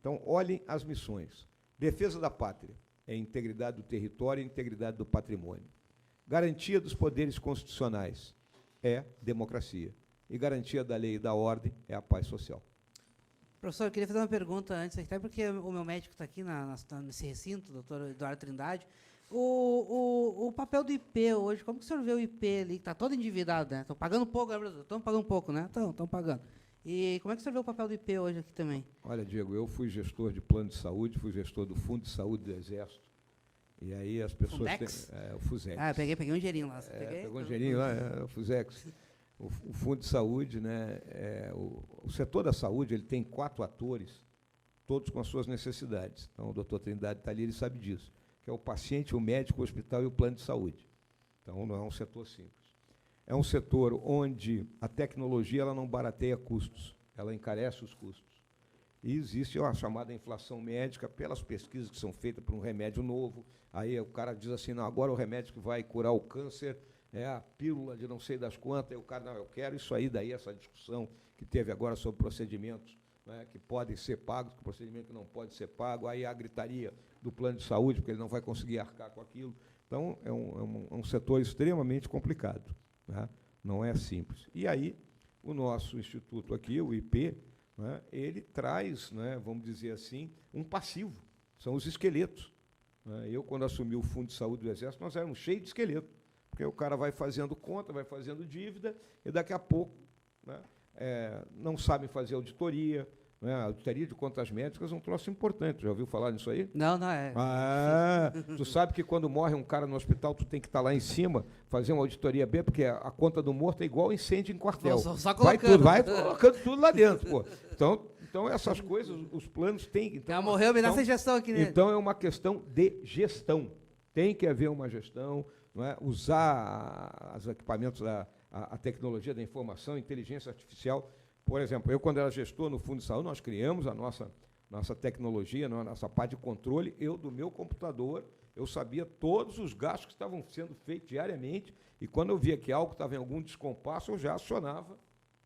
Então, olhem as missões. Defesa da pátria é a integridade do território e a integridade do patrimônio. Garantia dos poderes constitucionais é democracia. E garantia da lei e da ordem é a paz social. Professor, eu queria fazer uma pergunta antes, até porque o meu médico está aqui nesse recinto, o doutor Eduardo Trindade. O papel do IP hoje, como que o senhor vê o IP ali, que está todo endividado, né? Estão pagando pouco, né, professor? Estão pagando pouco, né? Estão pagando. E como é que o senhor vê o papel do IP hoje aqui também? Olha, Diego, eu fui gestor de plano de saúde, fui gestor do Fundo de Saúde do Exército. E aí as pessoas... Fundex? O Fusex. Ah, peguei um dinheirinho lá. Pegou um dinheirinho lá, o Fusex. O Fundo de Saúde, né, o setor da saúde, ele tem 4 atores, todos com as suas necessidades. Então, o doutor Trindade está ali, ele sabe disso, que é o paciente, o médico, o hospital e o plano de saúde. Então, não é um setor simples. É um setor onde a tecnologia ela não barateia custos, ela encarece os custos. E existe a chamada inflação médica pelas pesquisas que são feitas por um remédio novo. Aí o cara diz assim, não, agora o remédio que vai curar o câncer é a pílula de não sei das quantas, e o cara, não, eu quero isso aí, daí essa discussão que teve agora sobre procedimentos, né, que podem ser pagos, que procedimento que não pode ser pago, aí a gritaria do plano de saúde, porque ele não vai conseguir arcar com aquilo. Então, é um setor extremamente complicado, né, não é simples. E aí, o nosso instituto aqui, o IP, né, ele traz, né, vamos dizer assim, um passivo, são os esqueletos. Né. Eu, quando assumi o Fundo de Saúde do Exército, nós éramos cheios de esqueleto. Porque o cara vai fazendo conta, vai fazendo dívida, e daqui a pouco, né, não sabem fazer auditoria. Né, a auditoria de contas médicas é um troço importante. Já ouviu falar nisso aí? Não, é. Tu sabe que quando morre um cara no hospital, tu tem que estar lá em cima, fazer uma auditoria B, porque a conta do morto é igual incêndio em quartel. Só vai colocando tudo lá dentro, pô. Então, essas coisas, os planos têm... Então, já morreu, me dá essa gestão aqui, né? Então, é uma questão de gestão. Tem que haver uma gestão, não é? Usar os equipamentos, a tecnologia da informação, a inteligência artificial. Por exemplo, eu, quando era gestor no Fundo de Saúde, nós criamos a nossa tecnologia, a nossa parte de controle. Eu, do meu computador, eu sabia todos os gastos que estavam sendo feitos diariamente, e quando eu via que algo estava em algum descompasso, eu já acionava,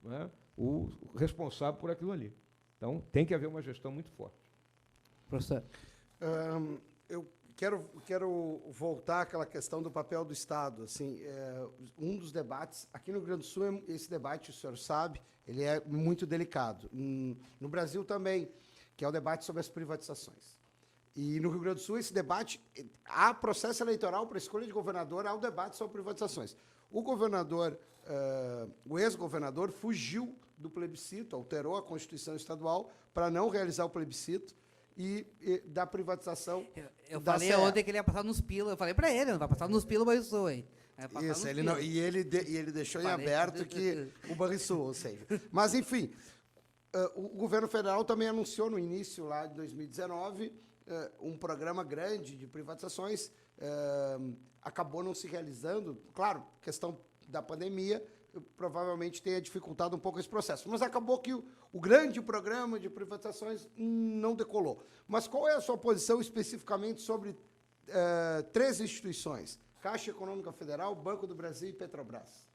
né, o responsável por aquilo ali. Então, tem que haver uma gestão muito forte. Professor. Eu quero voltar àquela questão do papel do Estado. Assim, um dos debates, aqui no Rio Grande do Sul, esse debate, o senhor sabe, ele é muito delicado. No Brasil também, que é o debate sobre as privatizações. E no Rio Grande do Sul, esse debate, há processo eleitoral para a escolha de governador, há o debate sobre privatizações. O governador, o ex-governador, fugiu do plebiscito, alterou a Constituição Estadual para não realizar o plebiscito e da privatização. Eu falei ontem que ele ia passar nos pila. Eu falei para ele, não vai passar nos pila, mas isso aí. Isso, ele deixou em aberto que o Banrisul, ou seja. Mas, enfim, o governo federal também anunciou no início lá de 2019 um programa grande de privatizações, acabou não se realizando. Claro, questão da pandemia provavelmente tenha dificultado um pouco esse processo. Mas acabou que o grande programa de privatizações não decolou. Mas qual é a sua posição especificamente sobre 3 instituições? Caixa Econômica Federal, Banco do Brasil e Petrobras.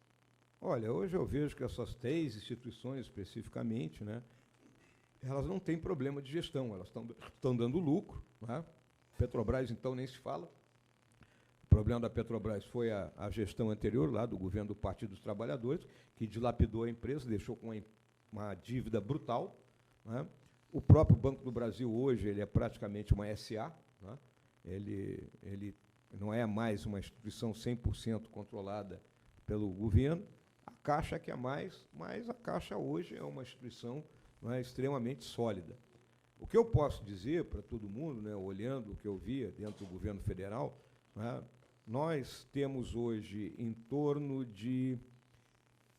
Olha, hoje eu vejo que essas 3 instituições especificamente, né, elas não têm problema de gestão, elas estão dando lucro. Né? Petrobras, então, nem se fala. O problema da Petrobras foi a gestão anterior, lá do governo do Partido dos Trabalhadores, que dilapidou a empresa, deixou com uma dívida brutal. Né? O próprio Banco do Brasil, hoje, ele é praticamente uma SA. Né? Ele não é mais uma instituição 100% controlada pelo governo. A Caixa é que é mais, mas a Caixa hoje é uma instituição, não é, extremamente sólida. O que eu posso dizer para todo mundo, né, olhando o que eu via dentro do governo federal, né, nós temos hoje em torno de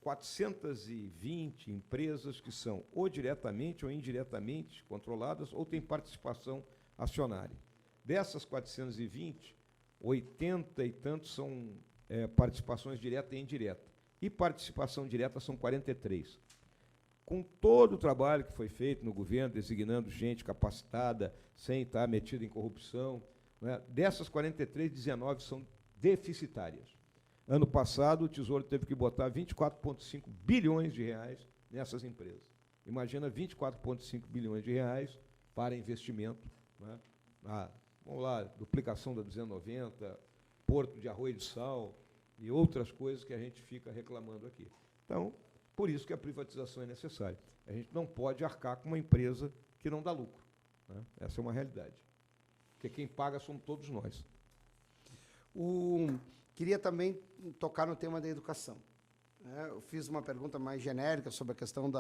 420 empresas que são ou diretamente ou indiretamente controladas ou têm participação acionária. Dessas 420, 80 e tantos são participações direta e indireta. E participação direta são 43. Com todo o trabalho que foi feito no governo, designando gente capacitada, sem estar metida em corrupção, né, dessas 43, 19 são deficitárias. Ano passado, o Tesouro teve que botar 24,5 bilhões de reais nessas empresas. Imagina 24,5 bilhões de reais para investimento, né, vamos lá, duplicação da 290, Porto de Arroio de Sal e outras coisas que a gente fica reclamando aqui. Então, por isso que a privatização é necessária. A gente não pode arcar com uma empresa que não dá lucro, né? Essa é uma realidade. Porque quem paga somos todos nós. Queria também tocar no tema da educação. Eu fiz uma pergunta mais genérica sobre a questão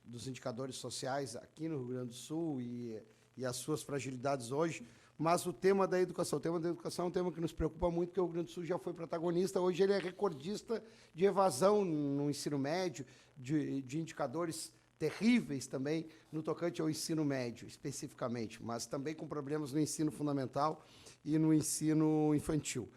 dos indicadores sociais aqui no Rio Grande do Sul e as suas fragilidades hoje, mas o tema da educação é um tema que nos preocupa muito, porque o Rio Grande do Sul já foi protagonista, hoje ele é recordista de evasão no ensino médio, de indicadores terríveis também no tocante ao ensino médio, especificamente, mas também com problemas no ensino fundamental e no ensino infantil.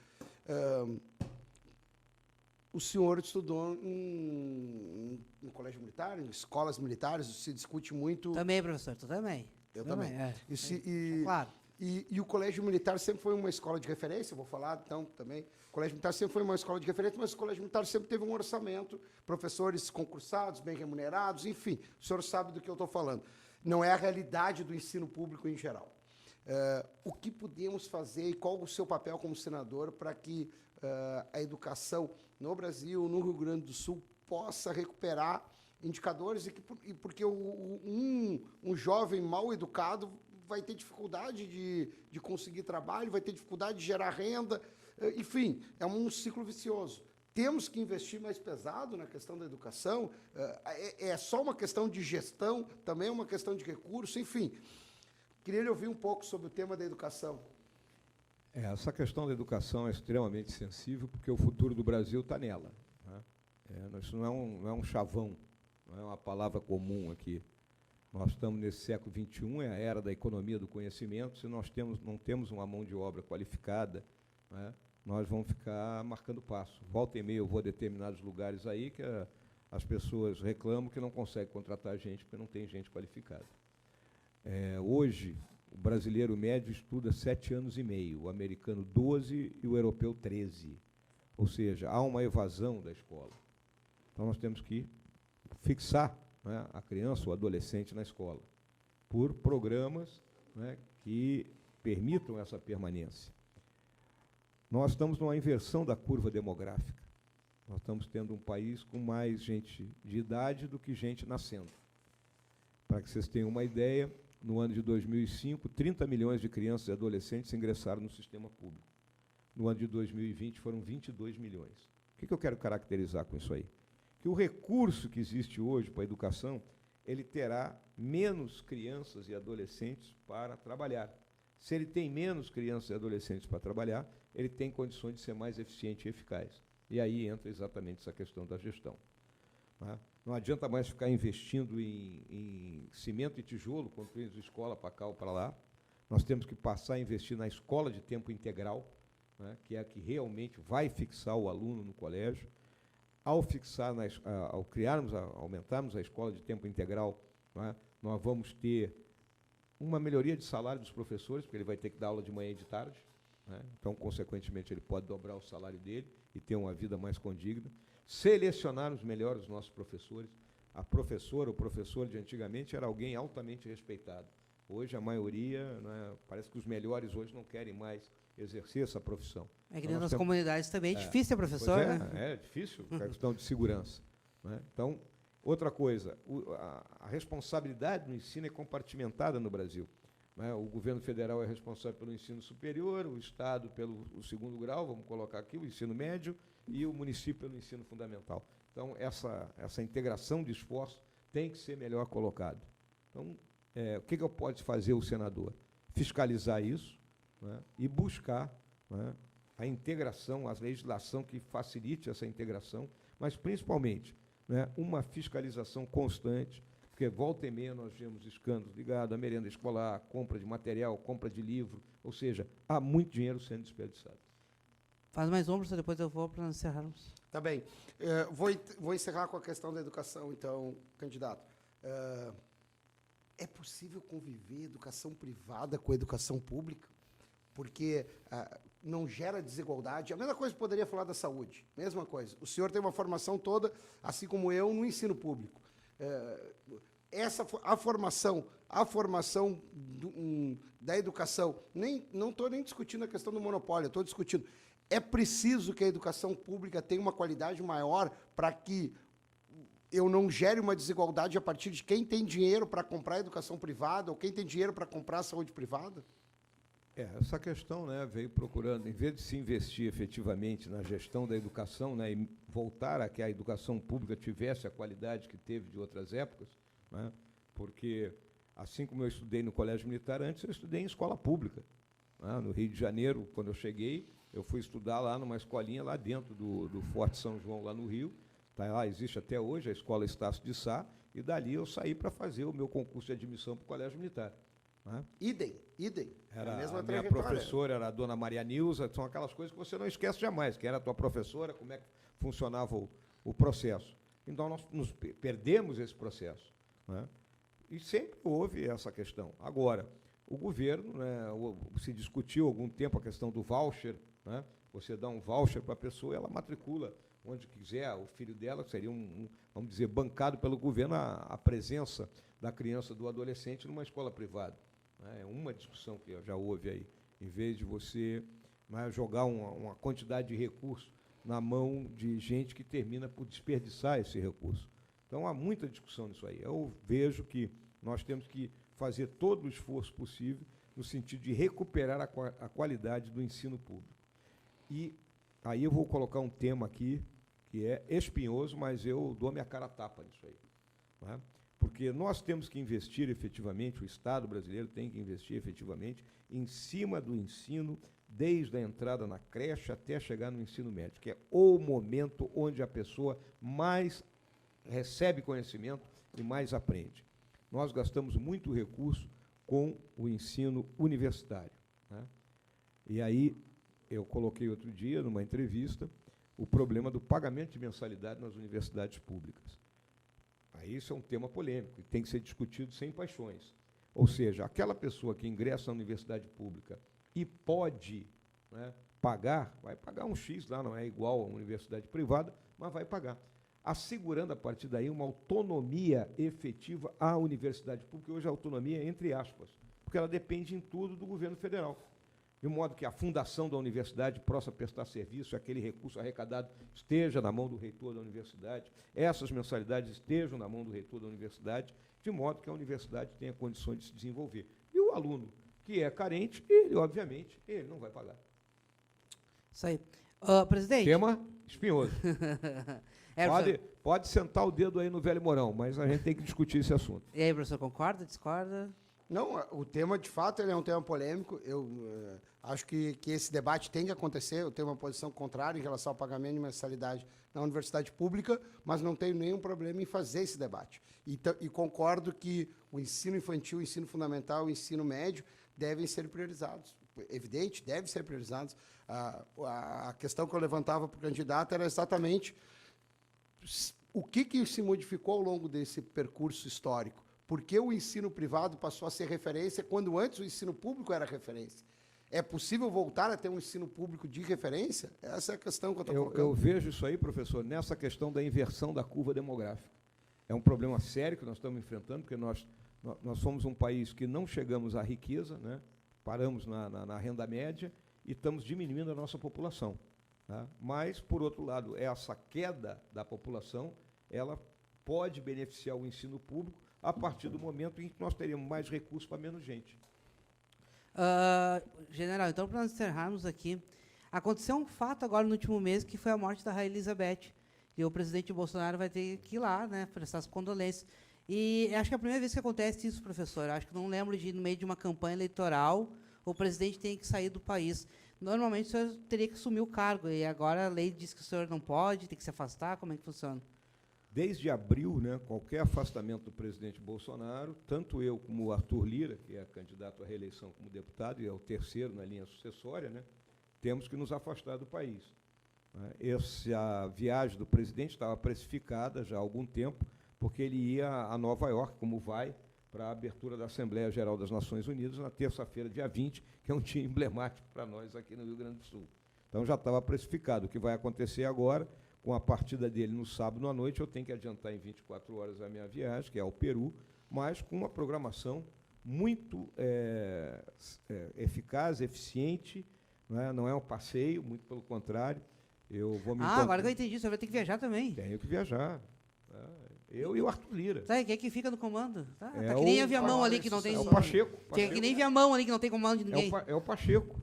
O senhor estudou em colégio militar, em escolas militares, se discute muito... Também, professor, tu também. Eu também. Claro. E o colégio militar sempre foi uma escola de referência, vou falar então também. O colégio militar sempre foi uma escola de referência, mas o colégio militar sempre teve um orçamento, professores concursados, bem remunerados, enfim, o senhor sabe do que eu estou falando. Não é a realidade do ensino público em geral. O que podemos fazer e qual o seu papel como senador para que a educação no Brasil, no Rio Grande do Sul, possa recuperar indicadores, porque um jovem mal educado vai ter dificuldade de conseguir trabalho, vai ter dificuldade de gerar renda, enfim, é um ciclo vicioso. Temos que investir mais pesado na questão da educação, é só uma questão de gestão, também é uma questão de recurso, enfim. Queria lhe ouvir um pouco sobre o tema da educação. Essa questão da educação é extremamente sensível, porque o futuro do Brasil está nela, né? Isso não é um chavão, não é uma palavra comum aqui. Nós estamos nesse século XXI, é a era da economia do conhecimento. Se nós não temos uma mão de obra qualificada, né, nós vamos ficar marcando passo. Volta e meia eu vou a determinados lugares aí que as pessoas reclamam que não conseguem contratar gente porque não tem gente qualificada. Hoje, o brasileiro médio estuda 7 anos e meio, o americano 12 e o europeu 13. Ou seja, há uma evasão da escola. Então, nós temos que fixar, né, a criança ou adolescente na escola, por programas, né, que permitam essa permanência. Nós estamos numa inversão da curva demográfica. Nós estamos tendo um país com mais gente de idade do que gente nascendo. Para que vocês tenham uma ideia, no ano de 2005, 30 milhões de crianças e adolescentes ingressaram no sistema público. No ano de 2020, foram 22 milhões. O que eu quero caracterizar com isso aí? Que o recurso que existe hoje para a educação, ele terá menos crianças e adolescentes para trabalhar. Se ele tem menos crianças e adolescentes para trabalhar, ele tem condições de ser mais eficiente e eficaz. E aí entra exatamente essa questão da gestão. Não adianta mais ficar investindo em cimento e tijolo, construindo escola para cá ou para lá. Nós temos que passar a investir na escola de tempo integral, né, que é a que realmente vai fixar o aluno no colégio. Ao aumentarmos a escola de tempo integral, né, nós vamos ter uma melhoria de salário dos professores, porque ele vai ter que dar aula de manhã e de tarde, né, então, consequentemente, ele pode dobrar o salário dele e ter uma vida mais condigna. Selecionar os melhores nossos professores. A professora, o professor de antigamente era alguém altamente respeitado. Hoje, a maioria, né, parece que os melhores hoje não querem mais exercer essa profissão. É que nas comunidades também é difícil ser professor, né? É difícil, é questão de segurança, né? Então, outra coisa, a responsabilidade no ensino é compartimentada no Brasil, né? O governo federal é responsável pelo ensino superior, o Estado pelo segundo grau, vamos colocar aqui, o ensino médio, e o município pelo ensino fundamental. Então, essa integração de esforço tem que ser melhor colocada. Então, o que pode fazer o senador? Fiscalizar isso, né, e buscar, né, a integração, a legislação que facilite essa integração, mas, principalmente, né, uma fiscalização constante, porque volta e meia nós vemos escândalos ligados à merenda escolar, compra de material, compra de livro, ou seja, há muito dinheiro sendo desperdiçado. Faz mais um, professor, depois eu vou para encerrarmos. Tá bem. Vou encerrar com a questão da educação, então, candidato. É possível conviver educação privada com a educação pública? Porque não gera desigualdade. A mesma coisa poderia falar da saúde. Mesma coisa. O senhor tem uma formação toda, assim como eu, no ensino público. A formação da educação, não estou nem discutindo a questão do monopólio, estou discutindo. É preciso que a educação pública tenha uma qualidade maior para que eu não gere uma desigualdade a partir de quem tem dinheiro para comprar a educação privada ou quem tem dinheiro para comprar a saúde privada? Essa questão, né, veio procurando, em vez de se investir efetivamente na gestão da educação, né, e voltar a que a educação pública tivesse a qualidade que teve de outras épocas, né, porque, assim como eu estudei no Colégio Militar, antes eu estudei em escola pública. Né, no Rio de Janeiro, quando eu cheguei, eu fui estudar lá numa escolinha lá dentro do Forte São João, lá no Rio. Tá, lá existe até hoje a Escola Estácio de Sá, e dali eu saí para fazer o meu concurso de admissão para o Colégio Militar. Né? Idem. A minha professora era a dona Maria Nilza, são aquelas coisas que você não esquece jamais, quem era a tua professora, como é que funcionava o processo. Então, nós nos perdemos esse processo. Né? E sempre houve essa questão. Agora, o governo, né, se discutiu há algum tempo a questão do voucher, né? Você dá um voucher para a pessoa, ela matricula onde quiser, o filho dela seria, vamos dizer, bancado pelo governo a presença da criança, do adolescente numa escola privada. É uma discussão que já houve aí, em vez de você, né, jogar uma quantidade de recursos na mão de gente que termina por desperdiçar esse recurso. Então, há muita discussão nisso aí. Eu vejo que nós temos que fazer todo o esforço possível no sentido de recuperar a qualidade do ensino público. E aí eu vou colocar um tema aqui que é espinhoso, mas eu dou minha cara a tapa nisso aí. Não é? Porque nós temos que investir efetivamente, o Estado brasileiro tem que investir efetivamente em cima do ensino, desde a entrada na creche até chegar no ensino médio, que é o momento onde a pessoa mais recebe conhecimento e mais aprende. Nós gastamos muito recurso com o ensino universitário. Né? E aí, eu coloquei outro dia, numa entrevista, o problema do pagamento de mensalidade nas universidades públicas. Aí isso é um tema polêmico e tem que ser discutido sem paixões. Ou seja, aquela pessoa que ingressa na universidade pública e pode, né, pagar, vai pagar um X lá, não é igual a uma universidade privada, mas vai pagar, assegurando a partir daí uma autonomia efetiva à universidade pública. Hoje a autonomia é entre aspas, porque ela depende em tudo do governo federal. De modo que a fundação da universidade possa prestar serviço, aquele recurso arrecadado esteja na mão do reitor da universidade, essas mensalidades estejam na mão do reitor da universidade, de modo que a universidade tenha condições de se desenvolver. E o aluno que é carente, ele, obviamente, ele não vai pagar. Isso aí. Presidente. Tema espinhoso. Pode sentar o dedo aí no velho Mourão, mas a gente tem que discutir esse assunto. E aí, professor, concorda, discorda? Não, o tema, de fato, ele é um tema polêmico. Eu acho que esse debate tem que acontecer. Eu tenho uma posição contrária em relação ao pagamento de mensalidade na universidade pública, mas não tenho nenhum problema em fazer esse debate. E concordo que o ensino infantil, o ensino fundamental, o ensino médio devem ser priorizados. Evidente, devem ser priorizados. A questão que eu levantava para o candidato era exatamente o que se modificou ao longo desse percurso histórico. Por que o ensino privado passou a ser referência quando antes o ensino público era referência? É possível voltar a ter um ensino público de referência? Essa é a questão que eu estou colocando. Eu vejo isso aí, professor, nessa questão da inversão da curva demográfica. É um problema sério que nós estamos enfrentando, porque nós somos um país que não chegamos à riqueza, né? Paramos na renda média e estamos diminuindo a nossa população. Tá? Mas, por outro lado, essa queda da população, ela pode beneficiar o ensino público a partir do momento em que nós teremos mais recursos para menos gente. General, então, para nós encerrarmos aqui, aconteceu um fato agora no último mês, que foi a morte da Rainha Elizabeth. E o presidente Bolsonaro vai ter que ir lá, né, prestar as condolências. E acho que é a primeira vez que acontece isso, professor. Acho que não lembro de, no meio de uma campanha eleitoral, o presidente tem que sair do país. Normalmente, o senhor teria que assumir o cargo, e agora a lei diz que o senhor não pode, tem que se afastar. Como é que funciona? Desde abril, né, qualquer afastamento do presidente Bolsonaro, tanto eu como o Arthur Lira, que é candidato à reeleição como deputado e é o terceiro na linha sucessória, né, temos que nos afastar do país. Essa viagem do presidente estava precificada já há algum tempo, porque ele ia a Nova York, como vai, para a abertura da Assembleia Geral das Nações Unidas, na terça-feira, dia 20, que é um dia emblemático para nós aqui no Rio Grande do Sul. Então, já estava precificado. O que vai acontecer agora, com a partida dele no sábado à noite, eu tenho que adiantar em 24 horas a minha viagem, que é ao Peru, mas com uma programação muito eficaz, eficiente, não é um passeio, muito pelo contrário. Eu vou me agora que eu entendi, o senhor vai ter que viajar também. Tenho que viajar. Eu e o Arthur Lira. Tá, quem é que fica no comando? Tá que nem a Viamão ali, que não tem... É o Pacheco. Que nem Viamão ali, que não tem comando de ninguém. É o Pacheco.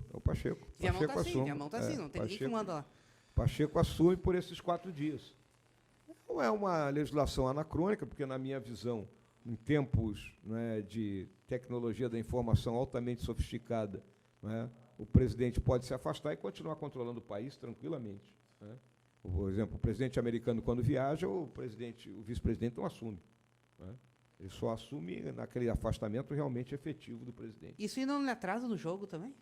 Viamão tá assim, Viamão tá assim, não tem ninguém que manda lá. Pacheco assume por esses 4 dias. Não é uma legislação anacrônica, porque, na minha visão, em tempos, né, de tecnologia da informação altamente sofisticada, né, o presidente pode se afastar e continuar controlando o país tranquilamente. Né? Por exemplo, o presidente americano, quando viaja, o vice-presidente não assume. Né? Ele só assume naquele afastamento realmente efetivo do presidente. Isso aí não lhe atrasa no jogo também?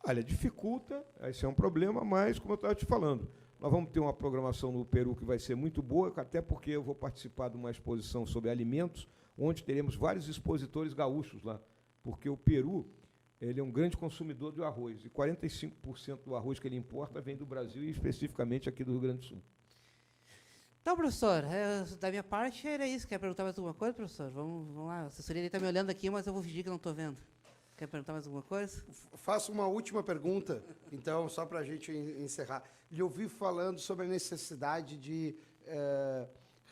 Olha, dificulta, esse é um problema, mas, como eu estava te falando, nós vamos ter uma programação no Peru que vai ser muito boa, até porque eu vou participar de uma exposição sobre alimentos, onde teremos vários expositores gaúchos lá, porque o Peru ele é um grande consumidor de arroz, e 45% do arroz que ele importa vem do Brasil, e especificamente aqui do Rio Grande do Sul. Então, professor, da minha parte era isso. Quer perguntar mais alguma coisa, professor? Vamos lá, a assessoria está me olhando aqui, mas eu vou fingir que não estou vendo. Quer perguntar mais alguma coisa? Faço uma última pergunta, então, só para a gente encerrar. Lhe ouvi falando sobre a necessidade de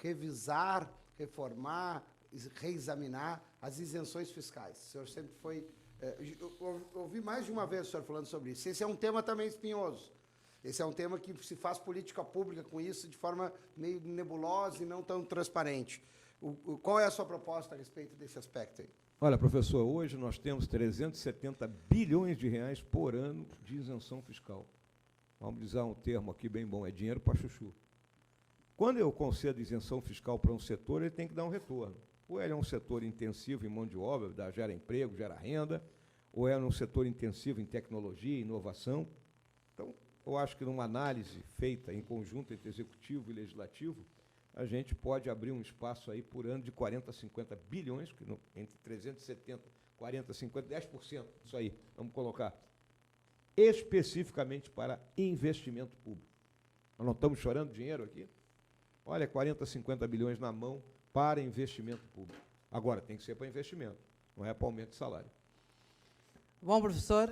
revisar, reformar, reexaminar as isenções fiscais. O senhor sempre foi... eu ouvi mais de uma vez o senhor falando sobre isso. Esse é um tema também espinhoso. Esse é um tema que se faz política pública com isso de forma meio nebulosa e não tão transparente. Qual é a sua proposta a respeito desse aspecto aí? Olha, professor, hoje nós temos 370 bilhões de reais por ano de isenção fiscal. Vamos usar um termo aqui bem bom, é dinheiro para chuchu. Quando eu concedo isenção fiscal para um setor, ele tem que dar um retorno. Ou ele é um setor intensivo em mão de obra, gera emprego, gera renda, ou é um setor intensivo em tecnologia, inovação. Então, eu acho que numa análise feita em conjunto entre executivo e legislativo, a gente pode abrir um espaço aí por ano de 40 a 50 bilhões, que entre 370, 40, 50, 10%, isso aí, vamos colocar, especificamente para investimento público. Nós não estamos chorando dinheiro aqui? Olha, 40, 50 bilhões na mão para investimento público. Agora, tem que ser para investimento, não é para aumento de salário. Bom, professor,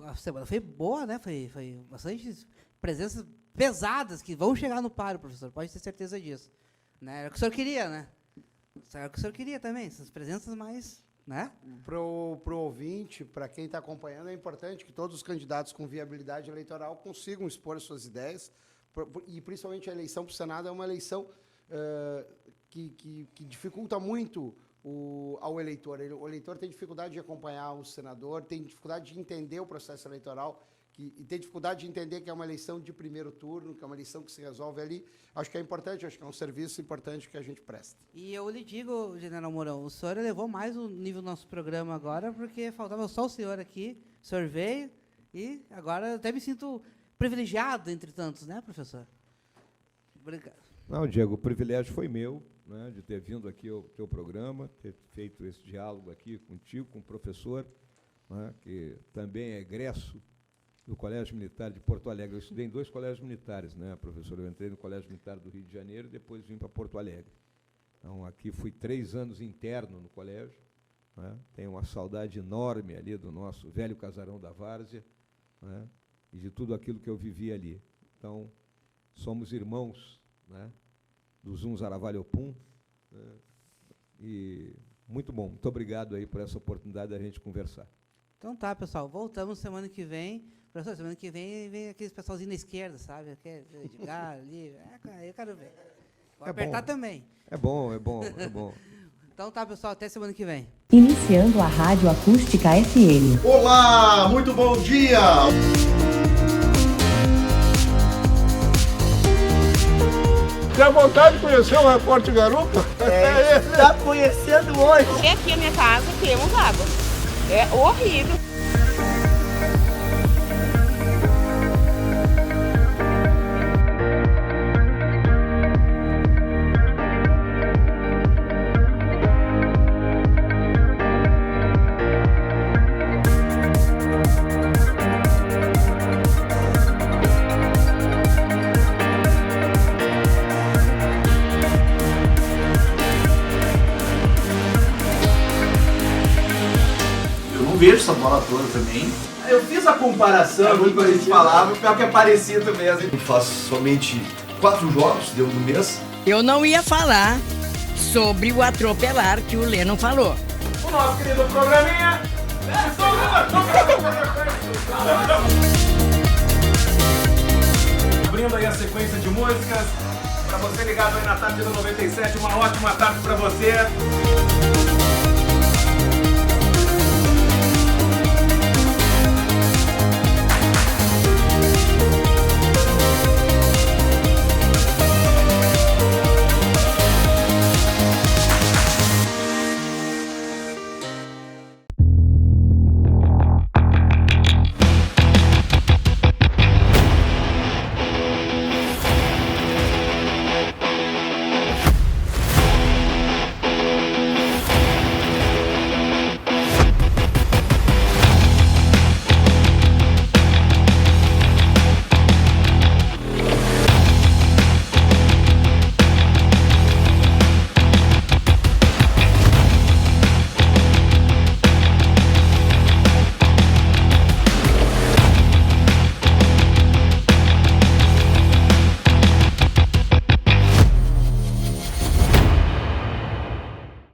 a semana foi boa, né? Foi bastante presenças pesadas que vão chegar no páreo, professor, pode ter certeza disso. Né? Era o que o senhor queria, né? Era o que o senhor queria também, essas presenças mais... Né? Pro ouvinte, para quem está acompanhando, é importante que todos os candidatos com viabilidade eleitoral consigam expor as suas ideias, e principalmente a eleição para o Senado é uma eleição que dificulta muito ao eleitor. O eleitor tem dificuldade de acompanhar o senador, tem dificuldade de entender o processo eleitoral, e tem dificuldade de entender que é uma eleição de primeiro turno, que é uma eleição que se resolve ali. Acho que é importante, acho que é um serviço importante que a gente presta. E eu lhe digo, general Mourão, o senhor elevou mais o nível do nosso programa agora, porque faltava só o senhor aqui, o senhor veio, e agora eu até me sinto privilegiado entre tantos, né, professor? Obrigado. Não, Diego, o privilégio foi meu, né, de ter vindo aqui ao teu programa, ter feito esse diálogo aqui contigo, com o professor, né, que também é egresso do Colégio Militar de Porto Alegre. Eu estudei em 2 colégios militares, né, professor? Eu entrei no Colégio Militar do Rio de Janeiro e depois vim para Porto Alegre. Então, aqui fui 3 anos interno no colégio, né? Tenho uma saudade enorme ali do nosso velho casarão da Várzea, né, e de tudo aquilo que eu vivi ali. Então, somos irmãos, né, do Zum Zaravalhopum, né, e muito bom. Muito obrigado aí por essa oportunidade da gente conversar. Então tá, pessoal, voltamos semana que vem. Professor, semana que vem aqueles pessoalzinho na esquerda, sabe? Edgar ali, eu quero ver. Vou apertar bom. também. É bom, é bom, é bom. Então tá, pessoal, até semana que vem. Iniciando a Rádio Acústica FM. Olá, muito bom dia! Tem vontade de conhecer o Repórter Garupa? Tá conhecendo hoje. E aqui na minha casa temos água. É horrível. Vejo essa bola toda também. Eu fiz a comparação aqui que a gente falava, pior que é parecido mesmo. Eu faço somente 4 jogos dentro do mês. Eu não ia falar sobre o atropelar que o Lennon falou. O nosso querido programinha. Abrindo aí a sequência de músicas. Pra você ligado aí na tarde do 97, uma ótima tarde pra você.